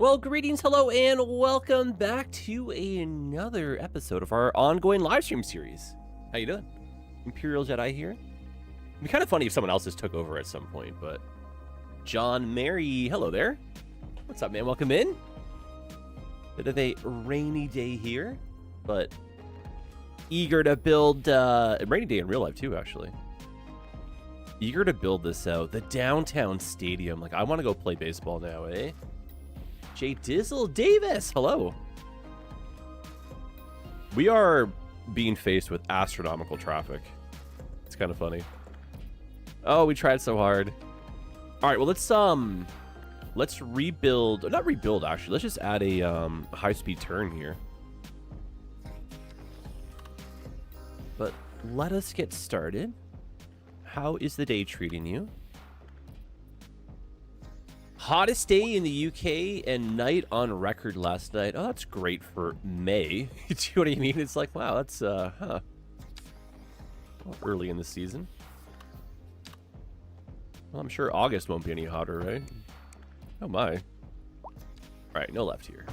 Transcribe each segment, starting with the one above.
Well, greetings, hello, and welcome back to another episode of our ongoing live stream series. How you doing? Imperial Jedi here. It'd be kind of funny if someone else just took over at some point, but John Mary, hello there. What's up, man? Welcome in. Bit of a rainy day here, but eager to build, rainy day in real life too, actually. Eager to build this out. The downtown stadium. Like, I want to go play baseball now, eh? J Dizzle Davis, hello. We are being faced with astronomical traffic. It's kind of funny. Oh, we tried so hard. All right, well, let's rebuild. Not rebuild, actually. Let's just add a high-speed turn here. But let us get started. How is the day treating you? Hottest day in the UK and night on record last night. Oh, that's great for May. Do you know what I mean? It's like, wow, that's early in the season. Well, I'm sure August won't be any hotter, right? Oh my. All right, no left here.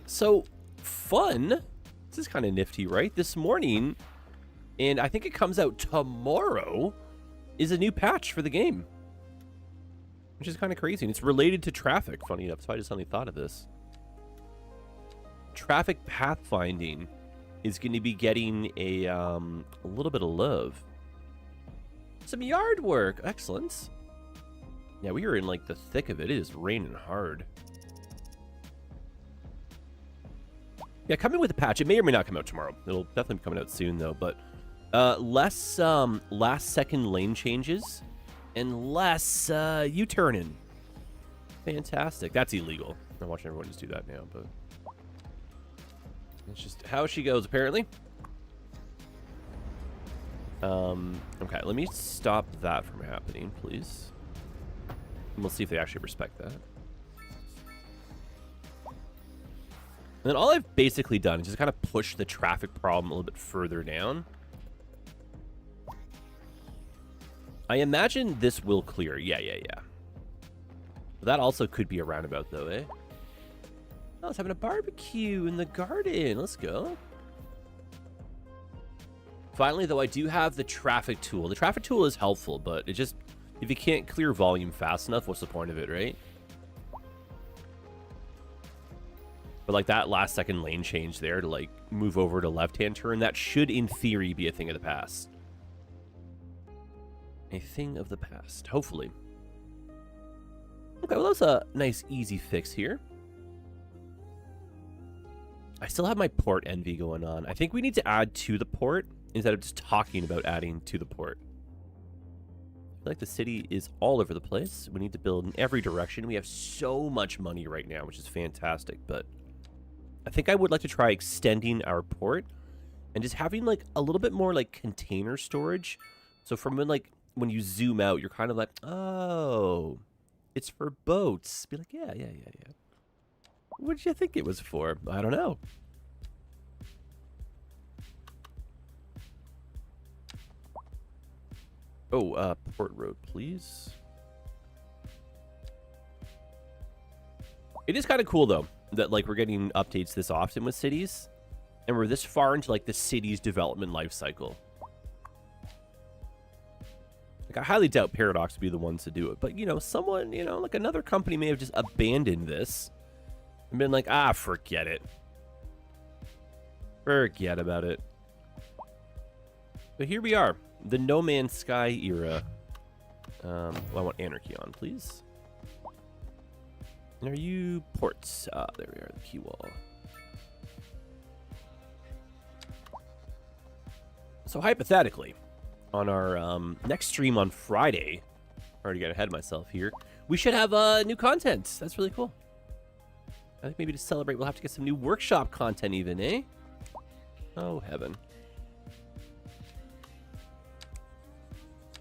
So, fun. This is kind of nifty, right? This morning, and I think it comes out tomorrow, is a new patch for the game. Which is kind of crazy, and it's related to traffic, funny enough, so I just suddenly thought of this. Traffic pathfinding is going to be getting a little bit of love. Some yard work, excellent. Yeah, we are in like the thick of it. It is raining hard. Yeah, coming with a patch. It may or may not come out tomorrow. It'll definitely be coming out soon, though, but less last-second lane changes. And less U-turning. Fantastic. That's illegal. I'm watching everyone just do that now, but it's just how she goes, apparently. Okay, let me stop that from happening, please. And we'll see if they actually respect that. And then all I've basically done is just kind of push the traffic problem a little bit further down. I imagine this will clear. Yeah. That also could be a roundabout, though, eh? Oh, it's having a barbecue in the garden. Let's go. Finally, though, I do have the traffic tool. The traffic tool is helpful, but it just... if you can't clear volume fast enough, what's the point of it, right? But, like, that last-second lane change there to, like, move over to left-hand turn, that should, in theory, be a thing of the past. A thing of the past, hopefully. Okay, well, that's a nice, easy fix here. I still have my port envy going on. I think we need to add to the port instead of just talking about adding to the port. I feel like the city is all over the place. We need to build in every direction. We have so much money right now, which is fantastic, but I think I would like to try extending our port and just having, like, a little bit more, like, container storage. So from when you zoom out, you're kind of like, oh, it's for boats. Be like, yeah. What did you think it was for? I don't know. Oh, port road, please. It is kind of cool, though, that, like, we're getting updates this often with cities. And we're this far into, like, the city's development life cycle. I highly doubt Paradox would be the ones to do it. But, you know, someone, you know, like another company may have just abandoned this and been like, forget it. Forget about it. But here we are. The No Man's Sky era. Well, I want Anarchy on, please. And are you ports? There we are, the key wall. So hypothetically, on our next stream on Friday, already got ahead of myself here, we should have new content. That's really cool. I think maybe to celebrate, we'll have to get some new workshop content even, eh? Oh, heaven.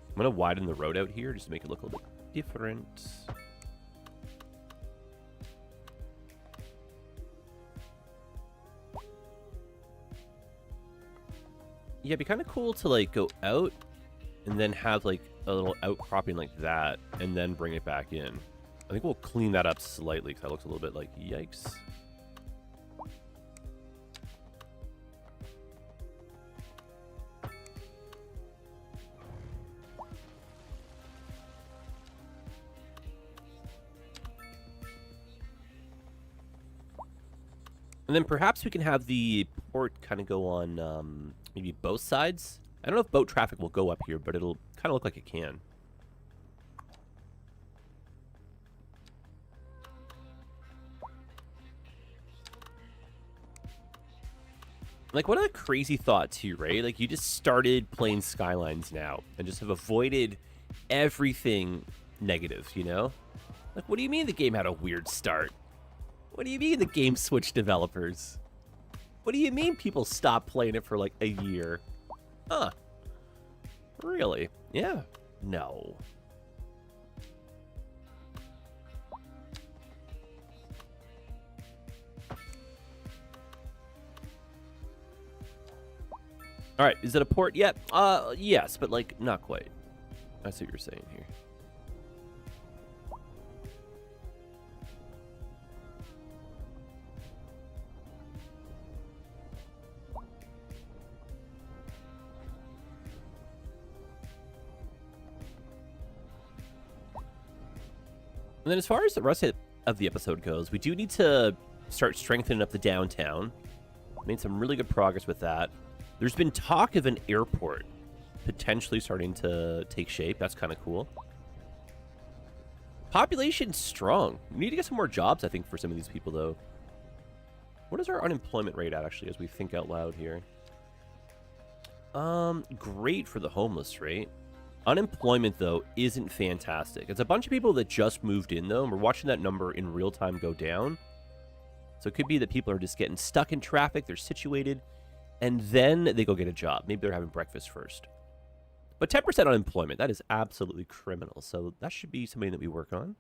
I'm going to widen the road out here just to make it look a little bit different. Yeah, it'd be kind of cool to, like, go out and then have, like, a little outcropping like that and then bring it back in. I I think we'll clean that up slightly because that looks a little bit like yikes. And then perhaps we can have the port kind of go on maybe both sides. I don't know if boat traffic will go up here, but it'll kind of look like it can. Like, what a crazy thought, too, right? Like, you just started playing Skylines now and just have avoided everything negative, you know? Like, what do you mean the game had a weird start? What do you mean the game switched developers? What do you mean people stopped playing it for, like, a year? Huh. Really? Yeah. No. All right, is it a port yet? Yes, but like not quite. I see what you're saying here. And then as far as the rest of the episode goes, we do need to start strengthening up the downtown. Made some really good progress with that. There's been talk of an airport potentially starting to take shape. That's kind of cool. Population's strong. We need to get some more jobs, I think, for some of these people, though. What is our unemployment rate at, actually, as we think out loud here? Great for the homeless rate. Unemployment, though, isn't fantastic. It's a bunch of people that just moved in, though, and we're watching that number in real time go down. So it could be that people are just getting stuck in traffic, they're situated, and then they go get a job. Maybe they're having breakfast first. But 10% unemployment, that is absolutely criminal. So that should be something that we work on.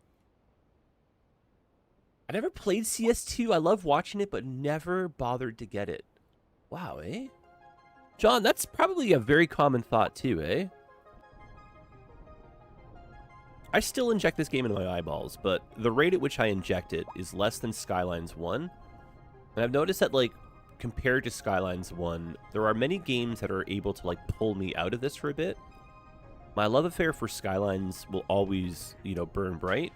I never played CS2. I love watching it, but never bothered to get it. Wow, eh? John, that's probably a very common thought too, eh? I still inject this game into my eyeballs, but the rate at which I inject it is less than Skylines 1. And I've noticed that, like, compared to Skylines 1, there are many games that are able to, like, pull me out of this for a bit. My love affair for Skylines will always, you know, burn bright.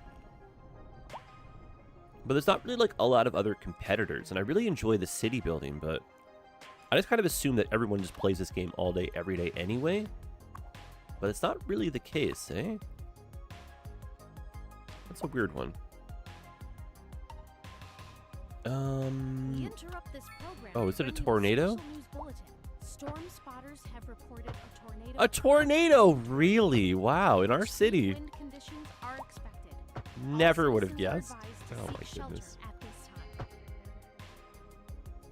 But there's not really, like, a lot of other competitors, and I really enjoy the city building, but I just kind of assume that everyone just plays this game all day, every day anyway. But it's not really the case, eh? That's a weird one. Oh, is it a tornado? Storm spotters have reported a tornado. A tornado, really? Wow, in our city. Wind conditions are expected. Never would have guessed. Oh my goodness.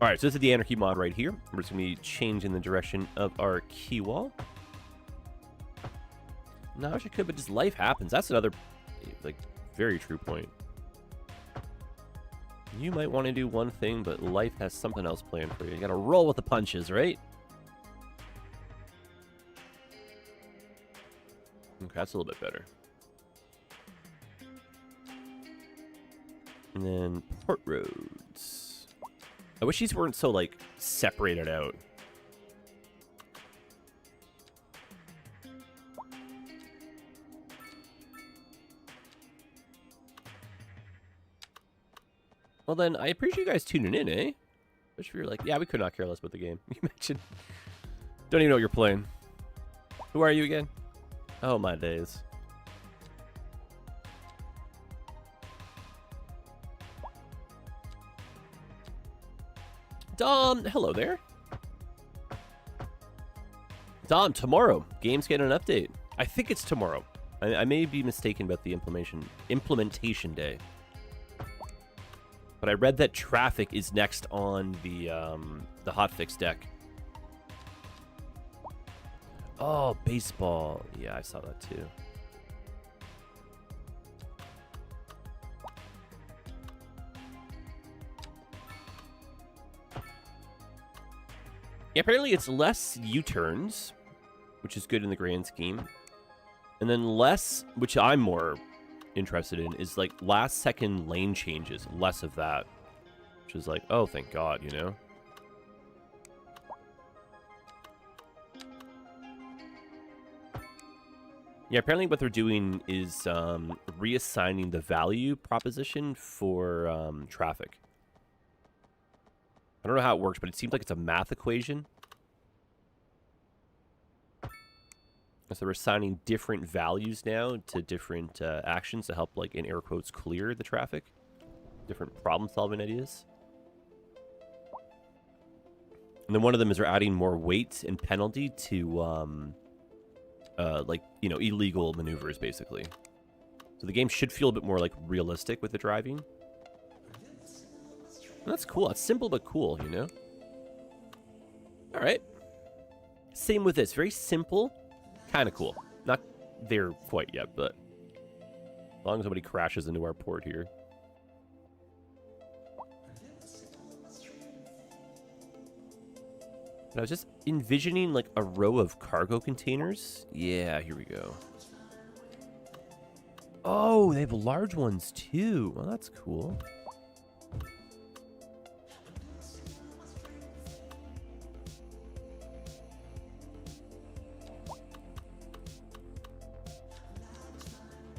All right, so this is the anarchy mod right here. We're just gonna be changing the direction of our key wall. No, I wish I could, but just life happens. That's another, like, very true point. You might want to do one thing, but life has something else planned for you. You gotta roll with the punches, right? Okay, that's a little bit better. And then port roads. I wish these weren't so, like, separated out. Well, then, I appreciate you guys tuning in, eh? Wish we were like, yeah, we could not care less about the game. You mentioned. Don't even know what you're playing. Who are you again? Oh, my days. Dom, hello there. Dom, tomorrow. Game's getting an update. I think it's tomorrow. I may be mistaken about the implementation day. But I read that traffic is next on the hotfix deck. Oh, baseball. Yeah, I saw that too. Yeah, apparently it's less U-turns, which is good in the grand scheme. And then less, which I'm more interested in is like last second lane changes, less of that. Which is like, oh, thank God, you know? Yeah, apparently what they're doing is reassigning the value proposition for traffic. I don't know how it works, but it seems like it's a math equation. So they're assigning different values now to different actions to help, like, in air quotes, clear the traffic. Different problem-solving ideas. And then one of them is they're adding more weight and penalty to, like, you know, illegal maneuvers, basically. So the game should feel a bit more, like, realistic with the driving. And that's cool. It's simple but cool, you know? All right. Same with this. Very simple. Kind of cool. Not there quite yet, but as long as nobody crashes into our port here. But I was just envisioning like a row of cargo containers. Yeah, here we go. Oh, they have large ones too. Well, that's cool.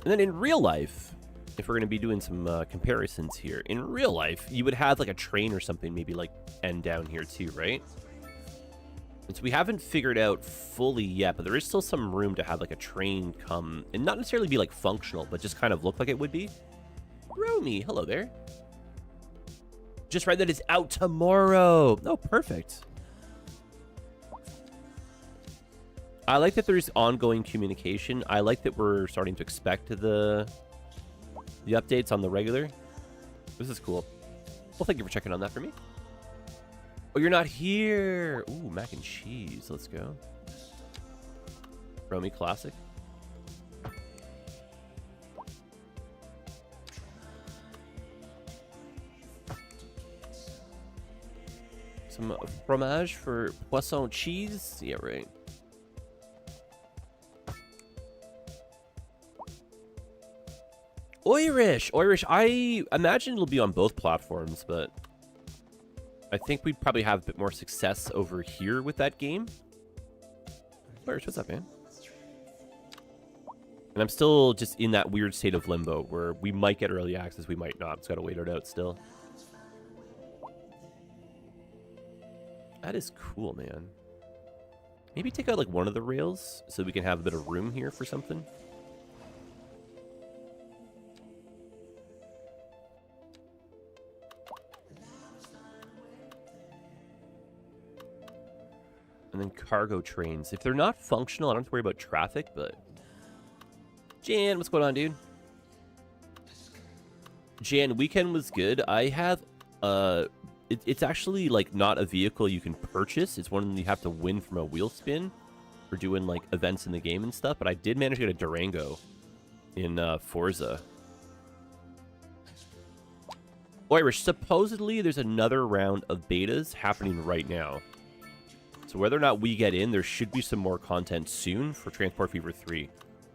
And then in real life, if we're going to be doing some comparisons here, in real life, you would have like a train or something maybe like end down here too, right? And so we haven't figured out fully yet, but there is still some room to have like a train come and not necessarily be like functional, but just kind of look like it would be. Romy, hello there. Just read that it's out tomorrow. Oh, perfect. I like that there's ongoing communication. I like that we're starting to expect the updates on the regular. This is cool. Well, thank you for checking on that for me. Oh, you're not here. Ooh, mac and cheese. Let's go. Romy classic. Some fromage for poisson cheese. Yeah, right. Irish! Irish, I imagine it'll be on both platforms, but I think we'd probably have a bit more success over here with that game. Irish, what's up, man? And I'm still just in that weird state of limbo where we might get early access, we might not. It's got to wait it out still. That is cool, man. Maybe take out like one of the rails so we can have a bit of room here for something. And then cargo trains. If they're not functional, I don't have to worry about traffic, but... Jan, what's going on, dude? Jan, weekend was good. I have... It's actually, like, not a vehicle you can purchase. It's one you have to win from a wheel spin for doing, like, events in the game and stuff. But I did manage to get a Durango in Forza. Irish, supposedly there's another round of betas happening right now. So whether or not we get in, there should be some more content soon for Transport Fever 3.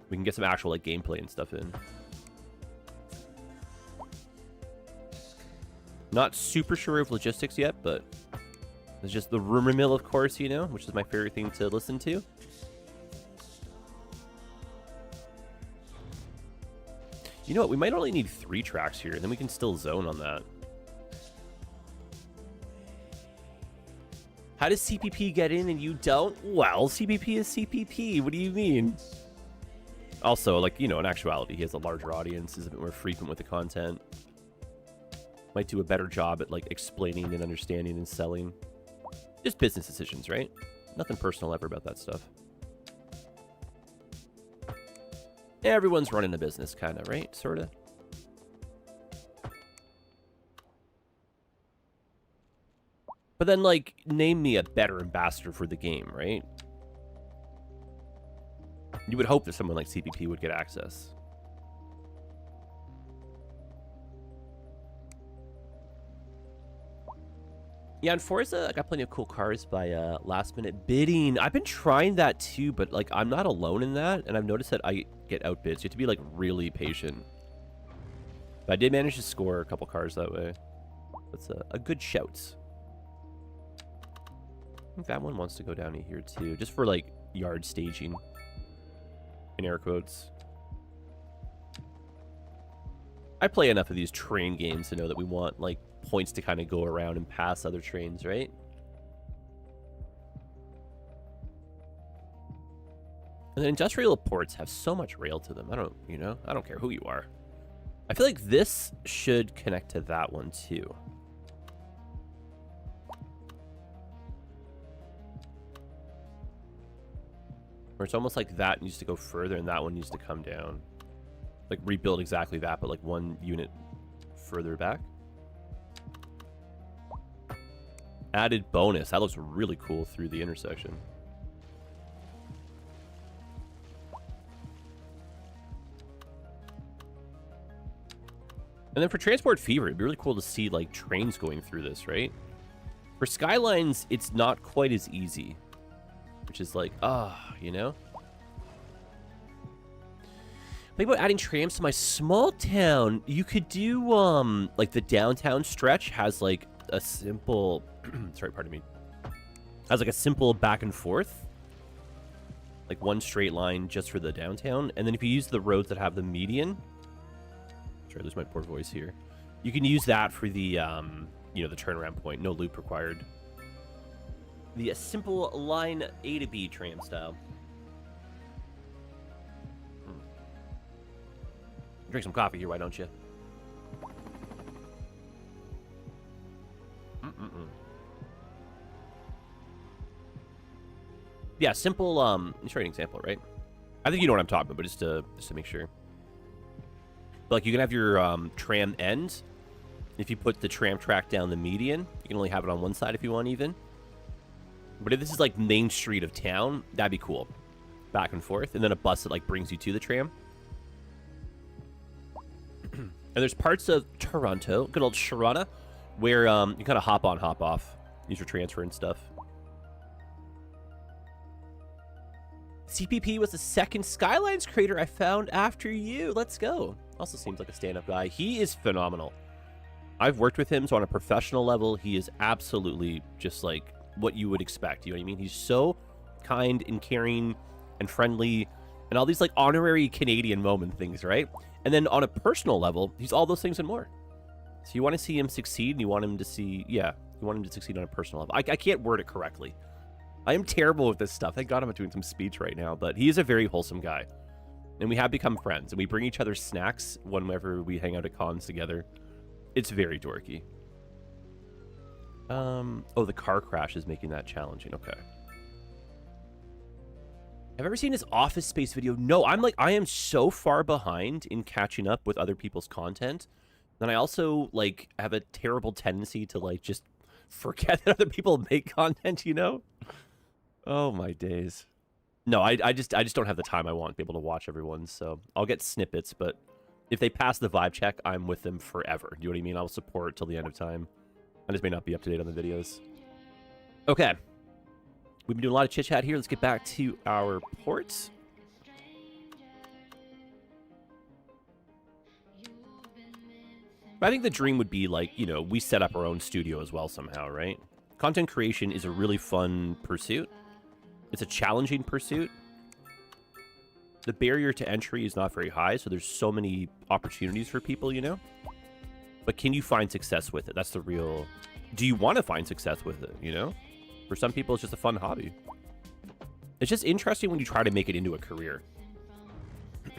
We can get some actual like gameplay and stuff in. Not super sure of logistics yet, but it's just the rumor mill, of course, you know, which is my favorite thing to listen to. You know what? We might only need 3 tracks here, and then we can still zone on that. How does CPP get in and you don't? Well, CPP is CPP. What do you mean? Also, like, you know, in actuality, he has a larger audience, is a bit more frequent with the content. Might do a better job at, like, explaining and understanding and selling. Just business decisions, right? Nothing personal ever about that stuff. Everyone's running a business, kind of, right? Sort of. But then, like, name me a better ambassador for the game, right? You would hope that someone like CPP would get access. Yeah, in Forza, I got plenty of cool cars by last-minute bidding. I've been trying that too, but, like, I'm not alone in that, and I've noticed that I get outbid. So you have to be, like, really patient. But I did manage to score a couple cars that way. That's a good shout. I think that one wants to go down to here too, just for like yard staging, in air quotes. I play enough of these train games to know that we want like points to kind of go around and pass other trains, right? And then industrial ports have so much rail to them. I don't care who you are. I feel like this should connect to that one too. Or it's almost like that needs to go further and that one needs to come down. Like rebuild exactly that, but like one unit further back. Added bonus. That looks really cool through the intersection. And then for Transport Fever, it'd be really cool to see like trains going through this, right? For Skylines, it's not quite as easy. Which is like, you know? Think about adding trams to my small town. You could do, like the downtown stretch has like a simple, sorry, pardon me. Has like a simple back and forth. Like one straight line just for the downtown. And then if you use the roads that have the median. Sorry, I lose my poor voice here. You can use that for the, you know, the turnaround point. No loop required. The simple line A to B tram style. Drink some coffee here, why don't you? Yeah, simple. Let me show you an example, right? I think you know what I'm talking about, but just to make sure. But like you can have your tram end. If you put the tram track down the median, you can only have it on one side if you want even. But if this is like main street of town, that'd be cool. Back and forth, and then a bus that like brings you to the tram. And there's parts of Toronto, good old Sharana, where you kind of hop on, hop off, use your transfer and stuff. CPP was the second Skylines creator I found after you. Let's go. Also seems like a stand-up guy. He is phenomenal. I've worked with him, so on a professional level, he is absolutely just like what you would expect. You know what I mean? He's so kind and caring and friendly and all these like honorary Canadian moment things, right? And then on a personal level, he's all those things and more. So you want to see him succeed, and you want him to see, yeah, you want him to succeed on a personal level. I can't word it correctly. I am terrible with this stuff. Thank God I'm doing some speech right now, but he is a very wholesome guy. And we have become friends, and we bring each other snacks whenever we hang out at cons together. It's very dorky. Oh, the car crash is making that challenging. Okay. Have you ever seen his Office Space video? No, I am so far behind in catching up with other people's content. Then I also, like, have a terrible tendency to, like, just forget that other people make content, you know? Oh, my days. No, I just don't have the time I want to be able to watch everyone, so I'll get snippets, but if they pass the vibe check, I'm with them forever. Do you know what I mean? I'll support till the end of time. I just may not be up to date on the videos. Okay. We've been doing a lot of chit-chat here. Let's get back to our ports. I think the dream would be, like, you know, we set up our own studio as well somehow, right? Content creation is a really fun pursuit. It's a challenging pursuit. The barrier to entry is not very high, so there's so many opportunities for people, you know? But can you find success with it? That's the real... Do you want to find success with it, you know? For some people, it's just a fun hobby. It's just interesting when you try to make it into a career. I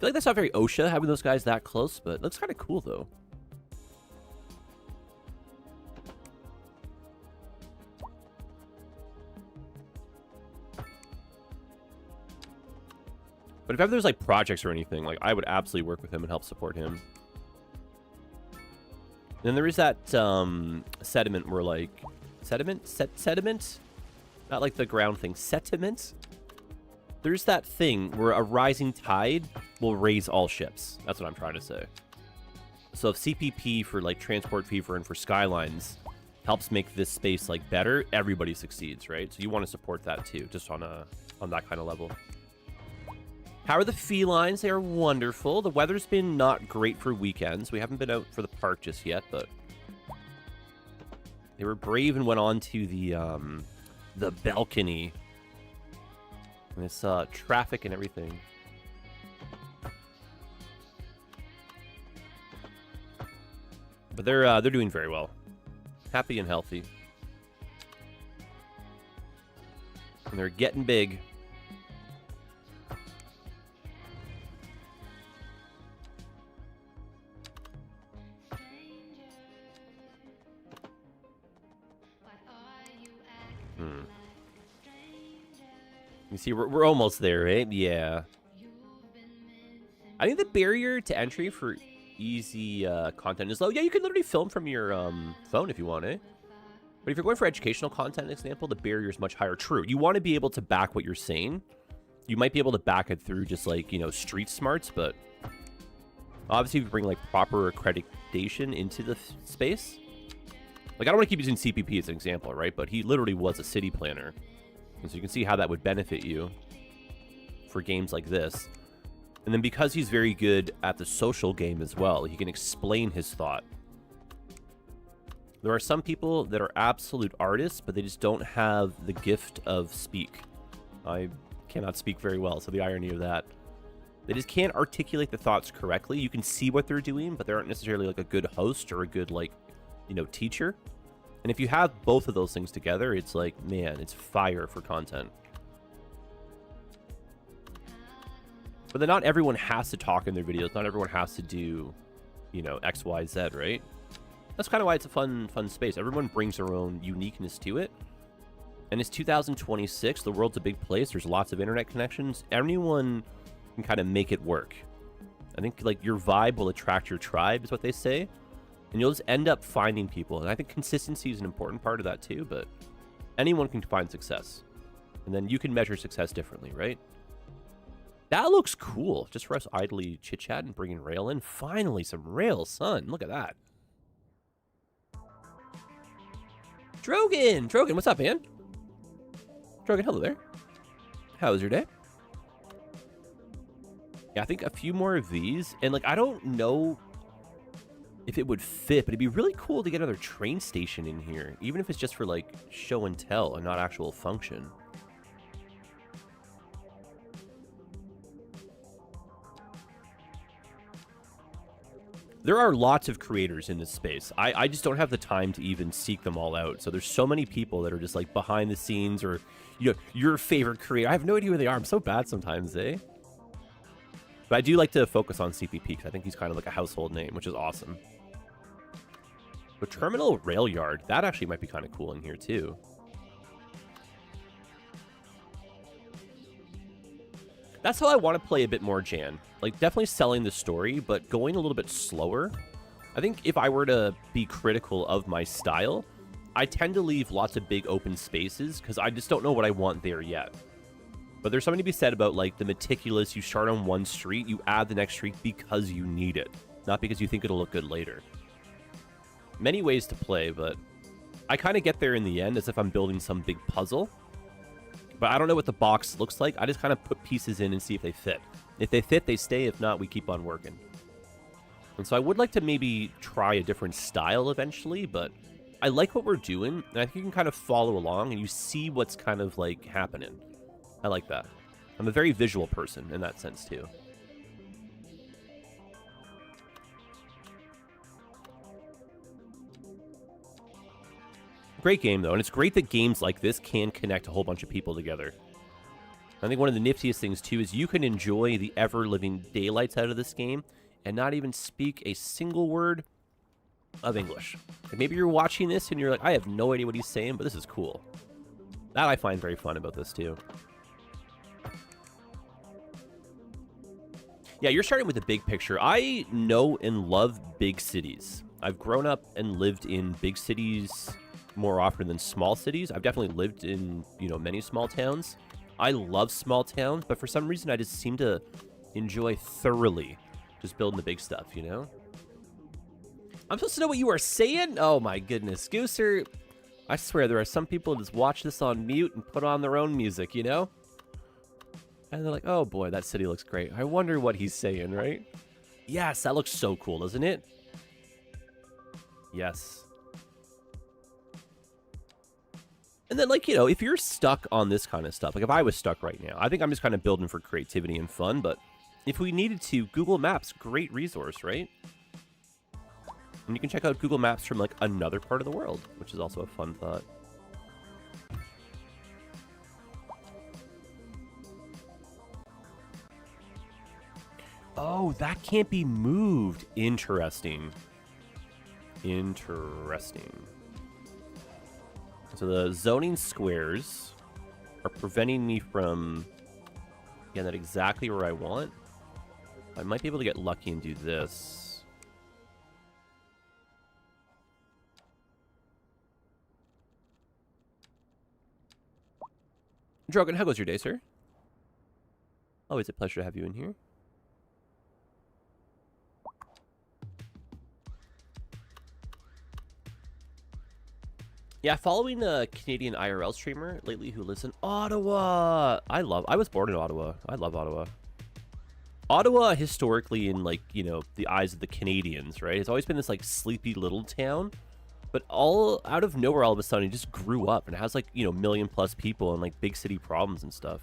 feel like that's not very OSHA, having those guys that close, but it looks kind of cool, though. But if ever there's, like, projects or anything, like, I would absolutely work with him and help support him. And then there is that, sediment where, like... Sediment? Sediment? Not like the ground thing. Sediment? There's that thing where a rising tide will raise all ships. That's what I'm trying to say. So if CPP for, like, Transport Fever and for Skylines helps make this space like better, everybody succeeds, right? So you want to support that too, just on that kind of level. How are the felines? They are wonderful. The weather's been not great for weekends. We haven't been out for the park just yet, but they were brave and went on to the balcony. And it's traffic and everything. But they're doing very well. Happy and healthy. And they're getting big. You see, we're almost there, right? Yeah. I think the barrier to entry for easy content is low. Yeah, you can literally film from your phone if you want, eh? But if you're going for educational content, example, the barrier is much higher. True. You want to be able to back what you're saying. You might be able to back it through just like, you know, street smarts, but obviously if you bring like proper accreditation into the space. Like, I don't want to keep using CPP as an example, right? But he literally was a city planner. And so you can see how that would benefit you for games like this. And then because he's very good at the social game as well, he can explain his thought. There are some people that are absolute artists, but they just don't have the gift of speak. I cannot speak very well, so the irony of that. They just can't articulate the thoughts correctly. You can see what they're doing, but they aren't necessarily like a good host or a good, like, you know, teacher. And if you have both of those things together, it's like, man, it's fire for content. But then not everyone has to talk in their videos. Not everyone has to do, you know, X, Y, Z, right? That's kind of why it's a fun space. Everyone brings their own uniqueness to it. And it's 2026. The world's a big place. There's lots of internet connections. Anyone can kind of make it work. I think, like, your vibe will attract your tribe, is what they say. And you'll just end up finding people. And I think consistency is an important part of that too, but anyone can find success. And then you can measure success differently, right? That looks cool. Just for us idly chit-chat and bringing rail in. Finally, some rail, son. Look at that. Drogan, what's up, man? Drogan, hello there. How was your day? Yeah, I think a few more of these. And, like, I don't know if it would fit, but it'd be really cool to get another train station in here, even if it's just for like show and tell and not actual function. There are lots of creators in this space. I just don't have the time to even seek them all out. So there's so many people that are just like behind the scenes, or, you know, your favorite creator. I have no idea who they are. I'm so bad sometimes, eh? But I do like to focus on CPP because I think he's kind of like a household name, which is awesome. But Terminal Rail Yard, that actually might be kind of cool in here too. That's how I want to play a bit more, Jan. Like, definitely selling the story, but going a little bit slower. I think if I were to be critical of my style, I tend to leave lots of big open spaces because I just don't know what I want there yet. But there's something to be said about, like, the meticulous, you start on one street, you add the next street because you need it, not because you think it'll look good later. Many ways to play, but I kind of get there in the end as if I'm building some big puzzle. But I don't know what the box looks like. I just kind of put pieces in and see if they fit. If they fit, they stay. If not, we keep on working. And so I would like to maybe try a different style eventually, but I like what we're doing, and I think you can kind of follow along and you see what's kind of like happening. I like that. I'm a very visual person in that sense too. Great game, though, and it's great that games like this can connect a whole bunch of people together. I think one of the niftiest things, too, is you can enjoy the ever-living daylights out of this game and not even speak a single word of English. Like, maybe you're watching this and you're like, I have no idea what he's saying, but this is cool. That I find very fun about this, too. Yeah, you're starting with the big picture. I know and love big cities. I've grown up and lived in big cities more often than small cities. I've definitely lived in, you know, many small towns. I love small towns, but for some reason I just seem to enjoy thoroughly just building the big stuff, you know? I'm supposed to know what you are saying? Oh my goodness. Gooser, I swear there are some people who just watch this on mute and put on their own music, you know? And they're like, oh boy, that city looks great. I wonder what he's saying, right? Yes, that looks so cool, doesn't it? Yes. And then, like, you know, if you're stuck on this kind of stuff, like if I was stuck right now, I think I'm just kind of building for creativity and fun, but if we needed to, Google Maps, great resource, right? And you can check out Google Maps from, like, another part of the world, which is also a fun thought. Oh, that can't be moved. Interesting. Interesting. So the zoning squares are preventing me from getting that exactly where I want. I might be able to get lucky and do this. Drogon, how goes your day, sir? Always a pleasure to have you in here. Yeah, following a Canadian IRL streamer lately who lives in Ottawa. I was born in Ottawa. I love Ottawa. Ottawa, historically, in, like, you know, the eyes of the Canadians, right? It's always been this, like, sleepy little town. But all out of nowhere, all of a sudden, it just grew up. And it has, like, you know, million-plus people and, like, big city problems and stuff.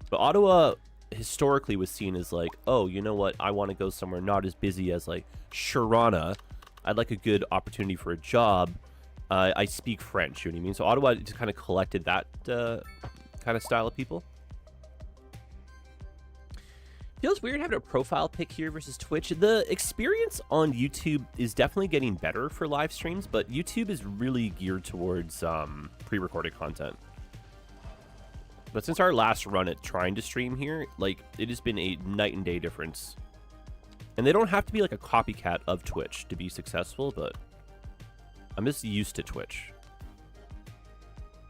But Ottawa, historically, was seen as, like, oh, you know what? I want to go somewhere not as busy as, like, Sharona. I'd like a good opportunity for a job. I speak French, you know what I mean? So Ottawa just kind of collected that kind of style of people. Feels weird having a profile pic here versus Twitch. The experience on YouTube is definitely getting better for live streams, but YouTube is really geared towards pre-recorded content. But since our last run at trying to stream here, like, it has been a night and day difference. And they don't have to be like a copycat of Twitch to be successful, but I'm just used to Twitch.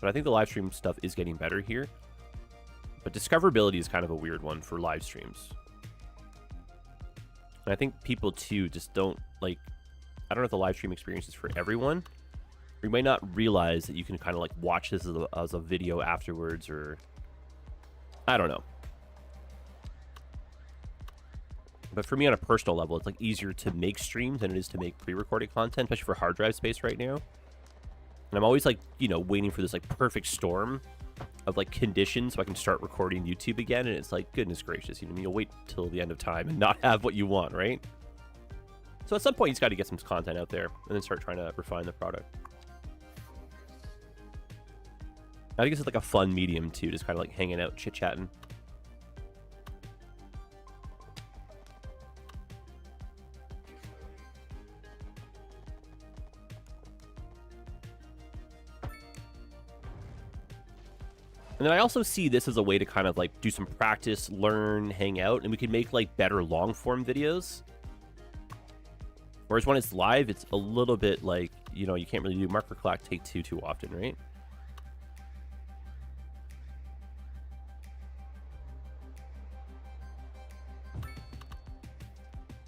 But I think the live stream stuff is getting better here. But discoverability is kind of a weird one for live streams. And I think people, too, just don't, like... I don't know if the live stream experience is for everyone. Or you might not realize that you can kind of, like, watch this as a video afterwards, or... I don't know. But for me, on a personal level, it's, like, easier to make streams than it is to make pre-recorded content, especially for hard drive space right now. And I'm always, like, you know, waiting for this, like, perfect storm of, like, conditions so I can start recording YouTube again. And it's like, goodness gracious, you know, you'll wait till the end of time and not have what you want, right? So at some point, you just got to get some content out there and then start trying to refine the product. I think it's like a fun medium, too, just kind of, like, hanging out, chit-chatting. And then I also see this as a way to kind of, like, do some practice, learn, hang out, and we can make, like, better long-form videos. Whereas when it's live, it's a little bit like, you know, you can't really do marker clock take two too often, right?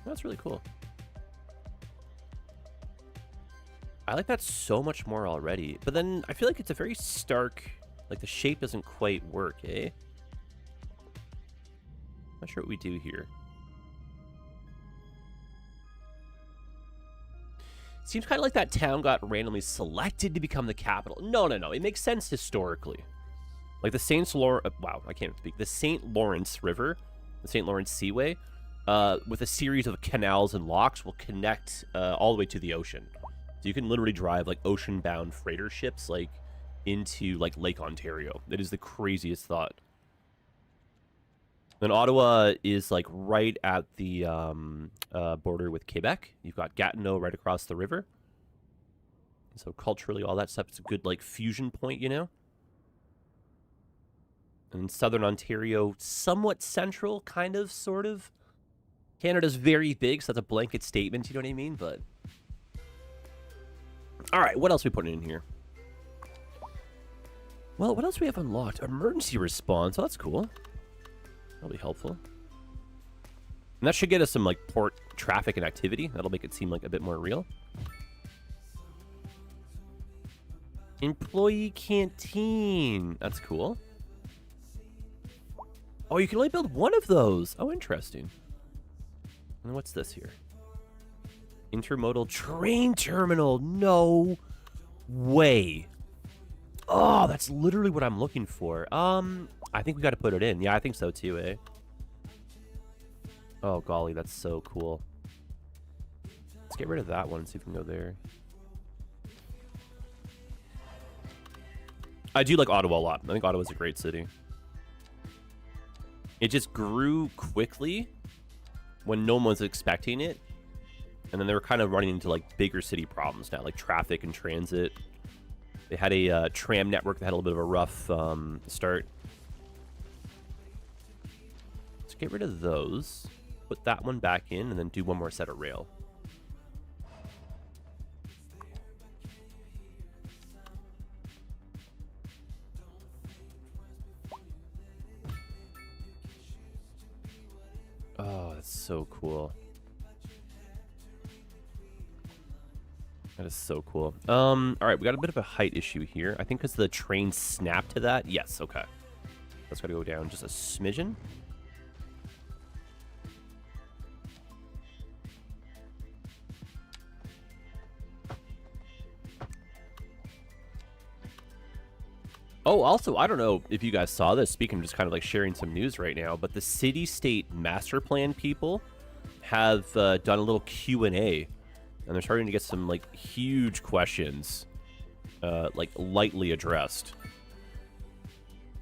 That's really cool. I like that so much more already. But then I feel like it's a very stark... Like, the shape doesn't quite work, eh? Not sure what we do here. Seems kind of like that town got randomly selected to become the capital. No. It makes sense historically. Like, the St. Lawrence... wow, I can't speak. The St. Lawrence River, the St. Lawrence Seaway, with a series of canals and locks, will connect all the way to the ocean. So you can literally drive, like, ocean-bound freighter ships, like... into, like, Lake Ontario. That is the craziest thought. Then Ottawa is, like, right at the border with Quebec. You've got Gatineau right across the river. So culturally, all that stuff is a good, like, fusion point, you know? And Southern Ontario, somewhat central, kind of, sort of. Canada's very big, so that's a blanket statement, you know what I mean? But... Alright, what else are we putting in here? Well, what else do we have unlocked? Emergency response. Oh, that's cool. That'll be helpful. And that should get us some, like, port traffic and activity. That'll make it seem, like, a bit more real. Employee canteen. That's cool. Oh, you can only build one of those. Oh, interesting. And what's this here? Intermodal train terminal. No way. Oh, that's literally what I'm looking for. I think we got to put it in. Yeah, I think so too, eh? Oh, golly, that's so cool. Let's get rid of that one and see if we can go there. I do like Ottawa a lot. I think Ottawa's a great city. It just grew quickly when no one was expecting it. And then they were kind of running into, like, bigger city problems now, like traffic and transit. They had a tram network that had a little bit of a rough start. Let's get rid of those. Put that one back in and then do one more set of rail. Oh, that's so cool. That is so cool. All right, we got a bit of a height issue here. I think because the train snapped to that. Yes, okay. That's got to go down just a smidgen. Oh, also, I don't know if you guys saw this. Speaking of just kind of like sharing some news right now, but the city-state master plan people have done a little Q&A, and they're starting to get some like huge questions, like lightly addressed.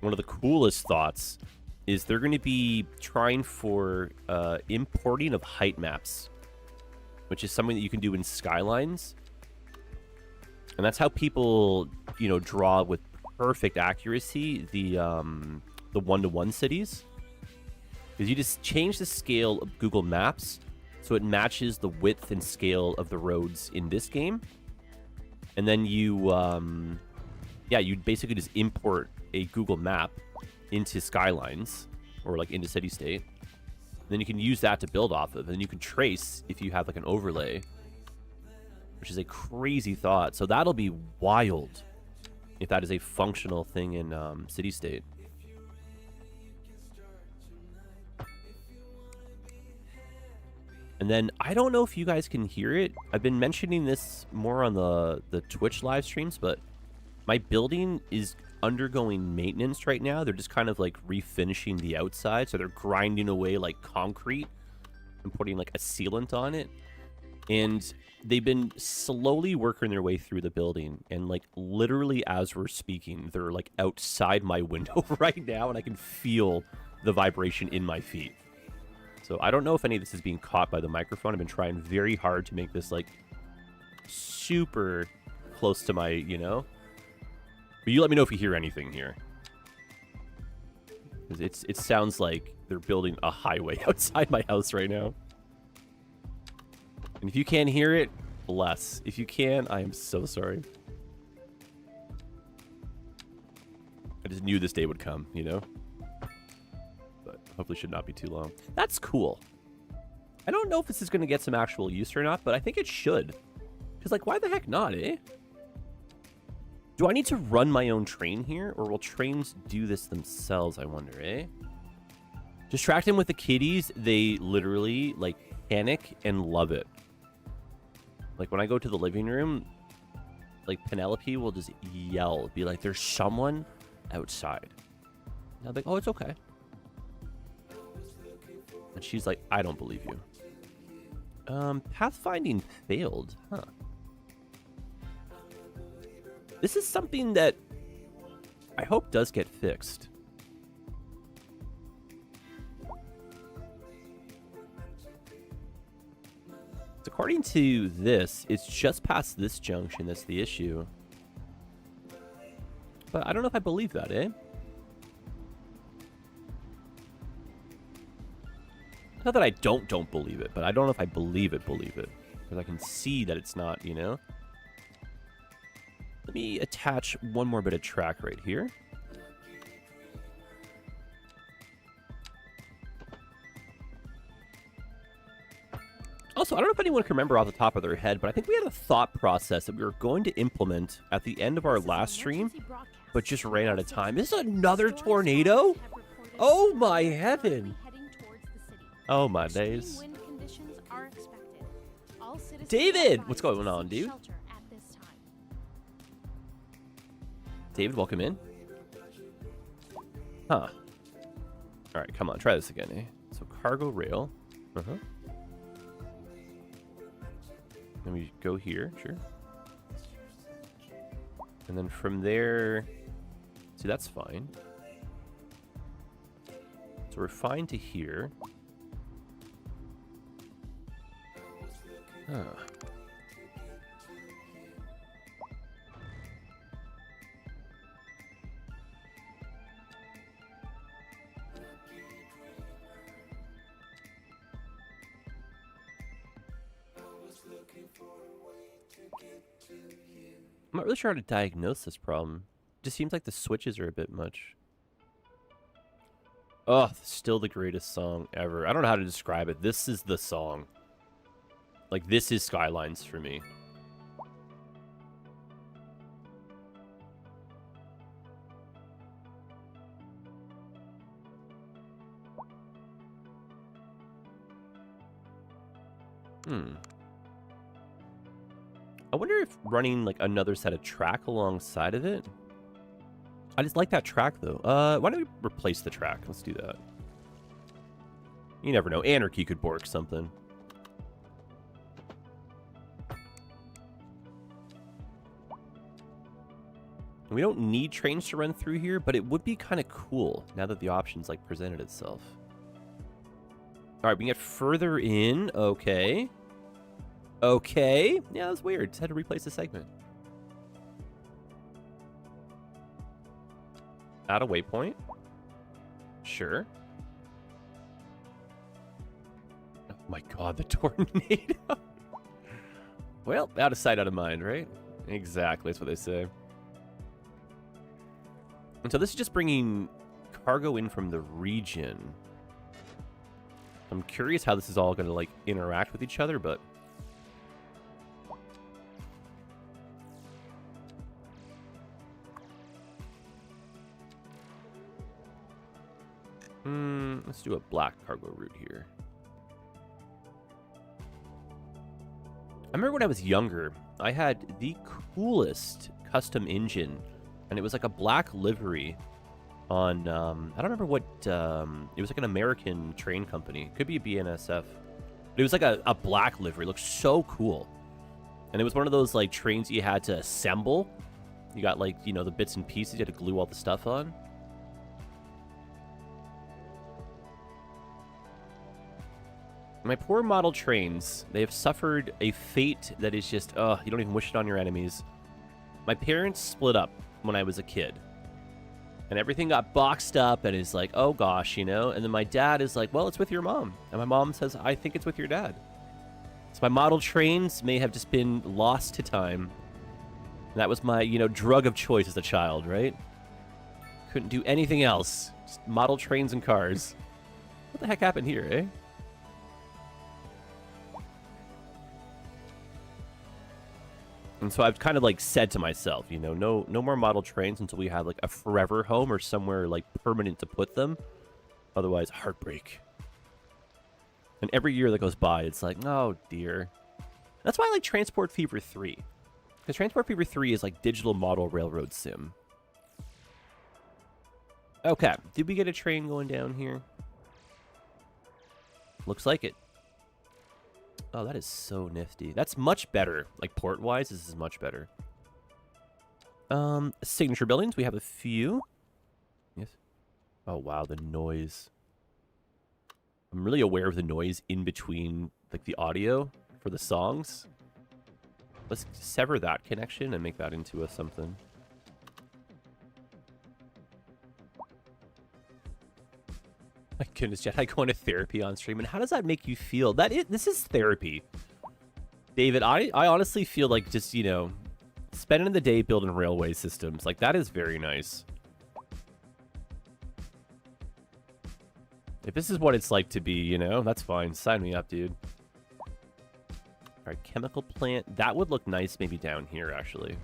One of the coolest thoughts is they're going to be trying for importing of height maps, which is something that you can do in Skylines, and that's how people, you know, draw with perfect accuracy the one-to-one cities, because you just change the scale of Google Maps so it matches the width and scale of the roads in this game, and then you you basically just import a Google map into Skylines or like into City State, and then you can use that to build off of, and then you can trace if you have like an overlay, which is a crazy thought. So that'll be wild if that is a functional thing in City State. And then I don't know if you guys can hear it. I've been mentioning this more on the Twitch live streams, but my building is undergoing maintenance right now. They're just kind of like refinishing the outside, so they're grinding away like concrete and putting like a sealant on it. And they've been slowly working their way through the building, and like literally as we're speaking, they're like outside my window right now, and I can feel the vibration in my feet. So I don't know if any of this is being caught by the microphone. I've been trying very hard to make this like super close to my, you know. But you let me know if you hear anything here, because it sounds like they're building a highway outside my house right now. And if you can't hear it, bless. If you can, I am so sorry. I just knew this day would come, you know? But hopefully should not be too long. That's cool. I don't know if this is going to get some actual use or not, but I think it should. Because, like, why the heck not, eh? Do I need to run my own train here? Or will trains do this themselves, I wonder, eh? Distract them with the kitties. They literally, like, panic and love it. Like, when I go to the living room, like, Penelope will just yell, be like, there's someone outside. And I'm like, oh, it's okay. And she's like, I don't believe you. Pathfinding failed. Huh. This is something that I hope does get fixed. According to this, it's just past this junction that's the issue. But I don't know if I believe that, eh? Not that I don't believe it, but I don't know if I believe it. Because I can see that it's not, you know? Let me attach one more bit of track right here. Also, I don't know if anyone can remember off the top of their head, but I think we had a thought process that we were going to implement at the end of our last stream, but just ran out of time. This is another tornado? Oh my heaven. Oh my days. David! What's going on, dude? David, welcome in. Huh. Alright, come on, try this again, eh? So, cargo rail. Then we go here, sure. And then from there... See, that's fine. So we're fine to here. Huh. I'm not really sure how to diagnose this problem. Just seems like the switches are a bit much. Oh, still the greatest song ever. I don't know how to describe it. This is the song. Like, this is Skylines for me. I wonder if running, like, another set of track alongside of it. I just like that track, though. Why don't we replace the track? Let's do that. You never know. Anarchy could bork something. We don't need trains to run through here, but it would be kind of cool now that the options, like, presented itself. All right, we can get further in. Okay. Okay. Yeah, that's weird. Just had to replace the segment. Add a waypoint. Sure. Oh my god, the tornado. Well, out of sight, out of mind, right? Exactly, that's what they say. And so this is just bringing cargo in from the region. I'm curious how this is all going to, like, interact with each other, but... let's do a black cargo route here. I remember when I was younger, I had the coolest custom engine, and it was like a black livery on, I don't remember what, it was like an American train company. Could be a BNSF. But it was like a black livery. It looked so cool. And it was one of those, like, trains you had to assemble. You got, like, you know, the bits and pieces you had to glue all the stuff on. My poor model trains, they have suffered a fate that is just, you don't even wish it on your enemies. My parents split up when I was a kid. And everything got boxed up and is like, oh gosh, you know? And then my dad is like, well, it's with your mom. And my mom says, I think it's with your dad. So my model trains may have just been lost to time. And that was my, you know, drug of choice as a child, right? Couldn't do anything else. Just model trains and cars. What the heck happened here, eh? And so I've kind of, like, said to myself, you know, no more model trains until we have, like, a forever home or somewhere, like, permanent to put them. Otherwise, heartbreak. And every year that goes by, it's like, oh, dear. That's why I like Transport Fever 3. Because Transport Fever 3 is, like, digital model railroad sim. Okay. Did we get a train going down here? Looks like it. Oh, that is so nifty. That's much better. Like, port-wise, this is much better. Signature buildings. We have a few. Yes. Oh, wow, the noise. I'm really aware of the noise in between, like, the audio for the songs. Let's sever that connection and make that into a something. My goodness, Jedi going to therapy on stream. And how does that make you feel? This is therapy. David, I honestly feel like just, you know, spending the day building railway systems. Like, that is very nice. If this is what it's like to be, you know, that's fine. Sign me up, dude. right, chemical plant. That would look nice maybe down here, actually.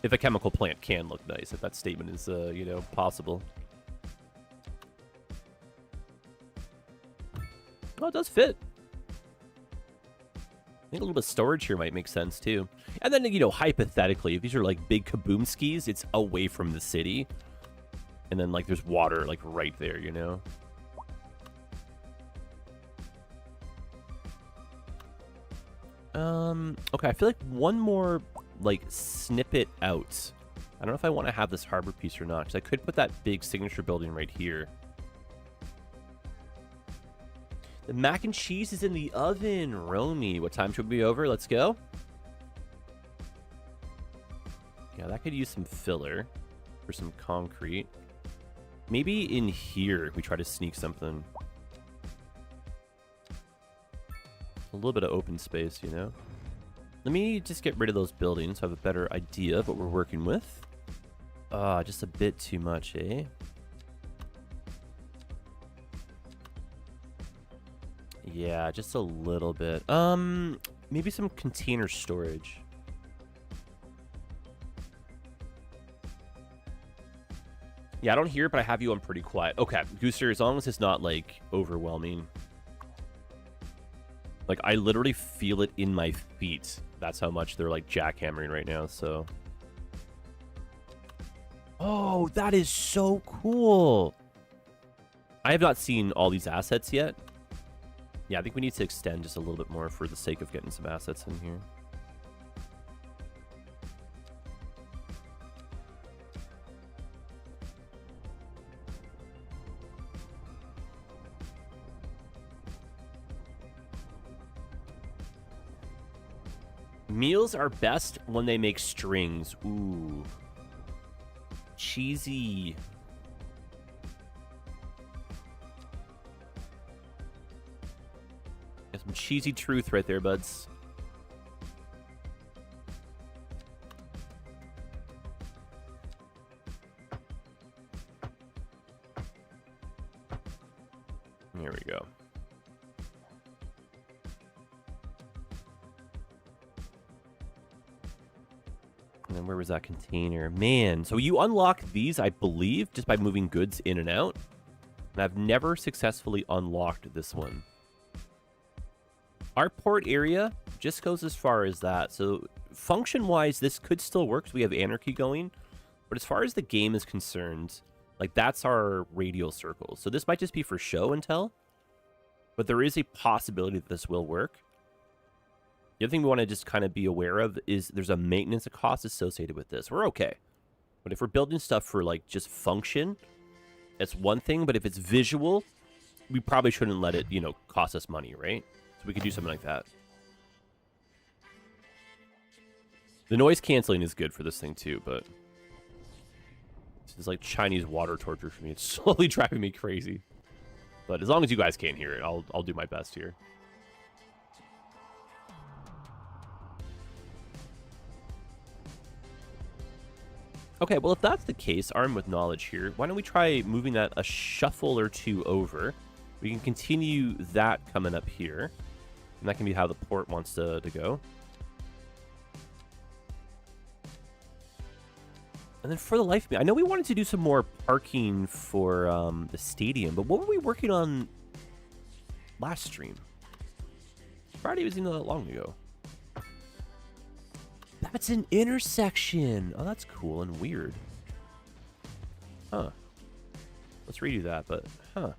If a chemical plant can look nice, if that statement is, you know, possible. Oh, it does fit. I think a little bit of storage here might make sense, too. And then, you know, hypothetically, if these are, like, big kaboom skis, it's away from the city. And then, like, there's water, like, right there, you know? Okay, I feel like one more, like, snippet out. I don't know if I want to have this harbor piece or not, because I could put that big signature building right here. The mac and cheese is in the oven. Romy, what time should we be over? Let's go. Yeah, that could use some filler for some concrete. Maybe in here we try to sneak something. A little bit of open space, you know? Let me just get rid of those buildings so I have a better idea of what we're working with. Just a bit too much, eh? Yeah, just a little bit. Maybe some container storage. Yeah, I don't hear it, but I have you on pretty quiet. Okay, Gooster, as long as it's not, like, overwhelming. Like, I literally feel it in my feet. That's how much they're, like, jackhammering right now, so... Oh, that is so cool! I have not seen all these assets yet. Yeah, I think we need to extend just a little bit more for the sake of getting some assets in here. Meals are best when they make strings. Ooh. Cheesy. Got some cheesy truth right there, buds. Here we go. And then where was that container? Man, so you unlock these, I believe, just by moving goods in and out. And I've never successfully unlocked this one. Our port area just goes as far as that. So function-wise, this could still work because we have anarchy going. But as far as the game is concerned, like, that's our radial circle. So this might just be for show and tell. But there is a possibility that this will work. The other thing we want to just kind of be aware of is there's a maintenance cost associated with this. We're okay. But if we're building stuff for, like, just function, that's one thing. But if it's visual, we probably shouldn't let it, you know, cost us money, right? So we could do something like that. The noise canceling is good for this thing, too, but... this is like Chinese water torture for me. It's slowly driving me crazy. But as long as you guys can't hear it, I'll do my best here. Okay, well, if that's the case, armed with knowledge here, why don't we try moving that a shuffle or two over? We can continue that coming up here. And that can be how the port wants to go. And then for the life of me, I know we wanted to do some more parking for the stadium, but what were we working on last stream? Friday wasn't even that long ago. That's an intersection. Oh, that's cool and weird. Huh. Let's redo that, but huh.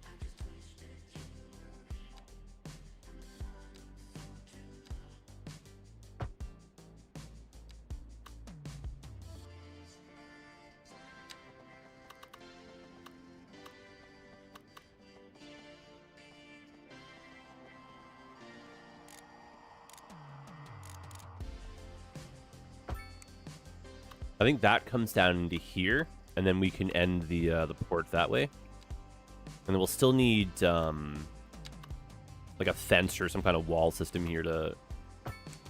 I think that comes down into here, and then we can end the port that way. And then we'll still need like a fence or some kind of wall system here to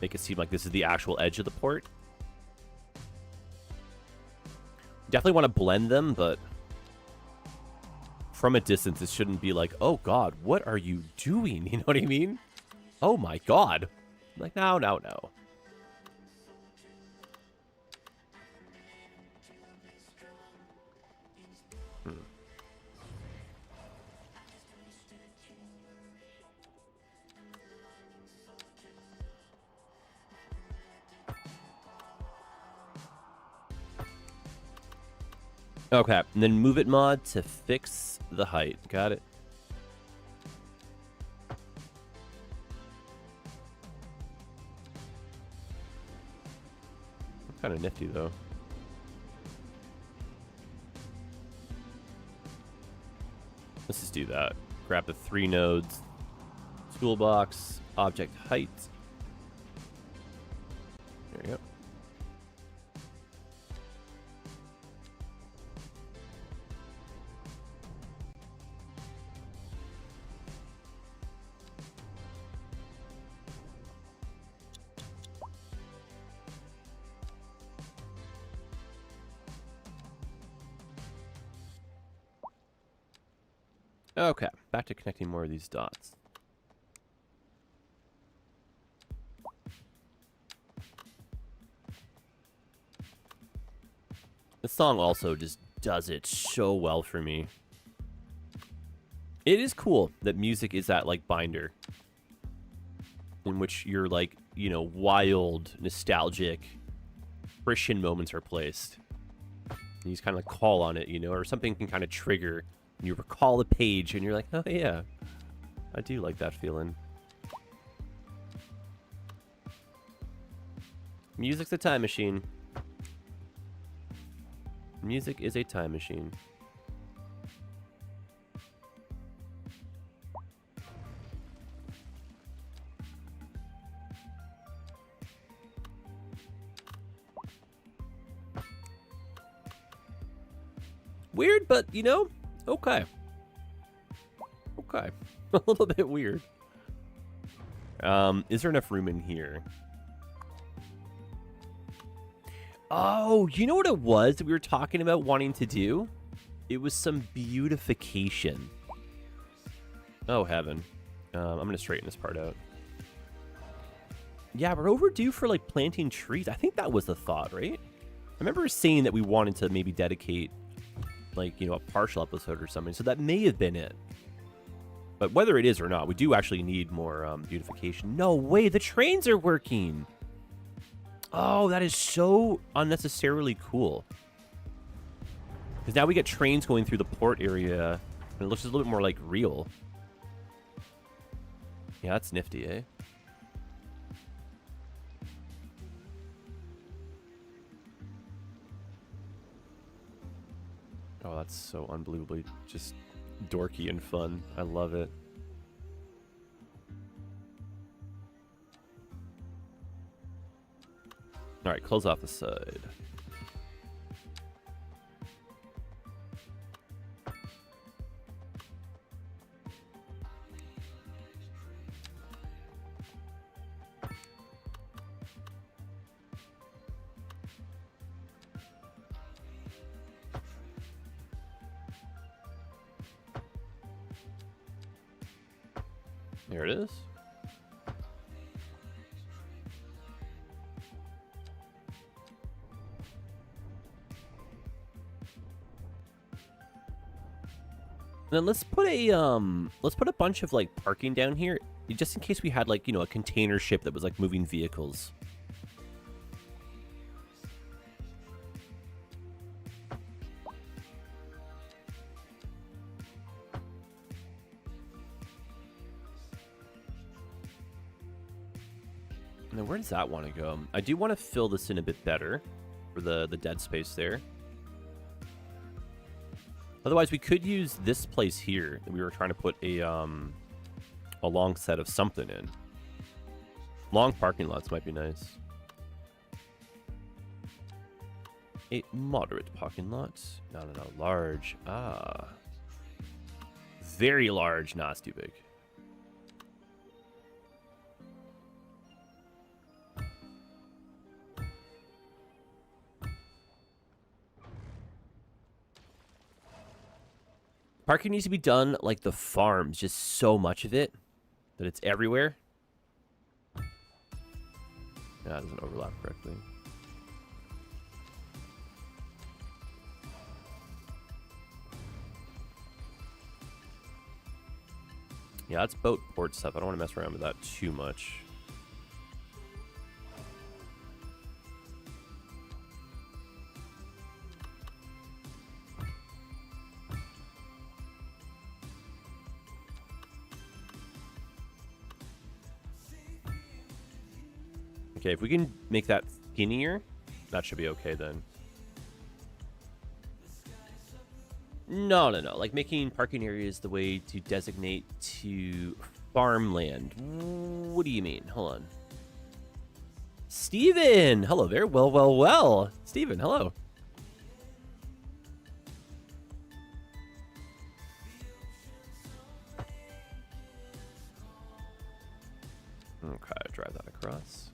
make it seem like this is the actual edge of the port. Definitely want to blend them, but from a distance, it shouldn't be like, oh god, what are you doing? You know what I mean? Oh my god. like, no, no, no. Okay, and then move it mod to fix the height. Got it. Kind of nifty though. Let's just do that. Grab the 3 nodes, toolbox, object height. There you go. Okay, back to connecting more of these dots. This song also just does it so well for me. It is cool that music is that, like, binder in which you're, like, you know, wild, nostalgic, Christian moments are placed. And you just kind of, like, call on it, you know, or something can kind of trigger. And you recall a page, and you're like, oh, yeah. I do like that feeling. Music's a time machine. Music is a time machine. Weird, but, you know, okay. Okay. A little bit weird. Is there enough room in here? Oh, you know what it was that we were talking about wanting to do? It was some beautification. Oh, heaven. I'm going to straighten this part out. Yeah, we're overdue for, like, planting trees. I think that was the thought, right? I remember saying that we wanted to maybe dedicate, like, you know, a partial episode or something. So that may have been it. But whether it is or not, we do actually need more beautification. No way, the trains are working. Oh, that is so unnecessarily cool. Because now we get trains going through the port area, and it looks just a little bit more, like, real. Yeah, that's nifty, eh? Oh, that's so unbelievably just dorky and fun. I love it. All right, close off the side. There it is. And then let's put a bunch of, like, parking down here, just in case we had, like, you know, a container ship that was, like, moving vehicles. And then where does that want to go? I do want to fill this in a bit better for the dead space there. Otherwise, we could use this place here that we were trying to put a long set of something in. Long parking lots might be nice. A moderate parking lot. No, large. Ah. Very large. Nah, it's too big. Parking needs to be done like the farms, just so much of it that it's everywhere. Yeah, it doesn't overlap correctly. Yeah, it's boat port stuff. I don't want to mess around with that too much. Okay, if we can make that skinnier, that should be okay then. No. Like making parking areas the way to designate to farmland. What do you mean? Hold on. Steven! Hello there. Well. Steven, hello. Okay, drive that across.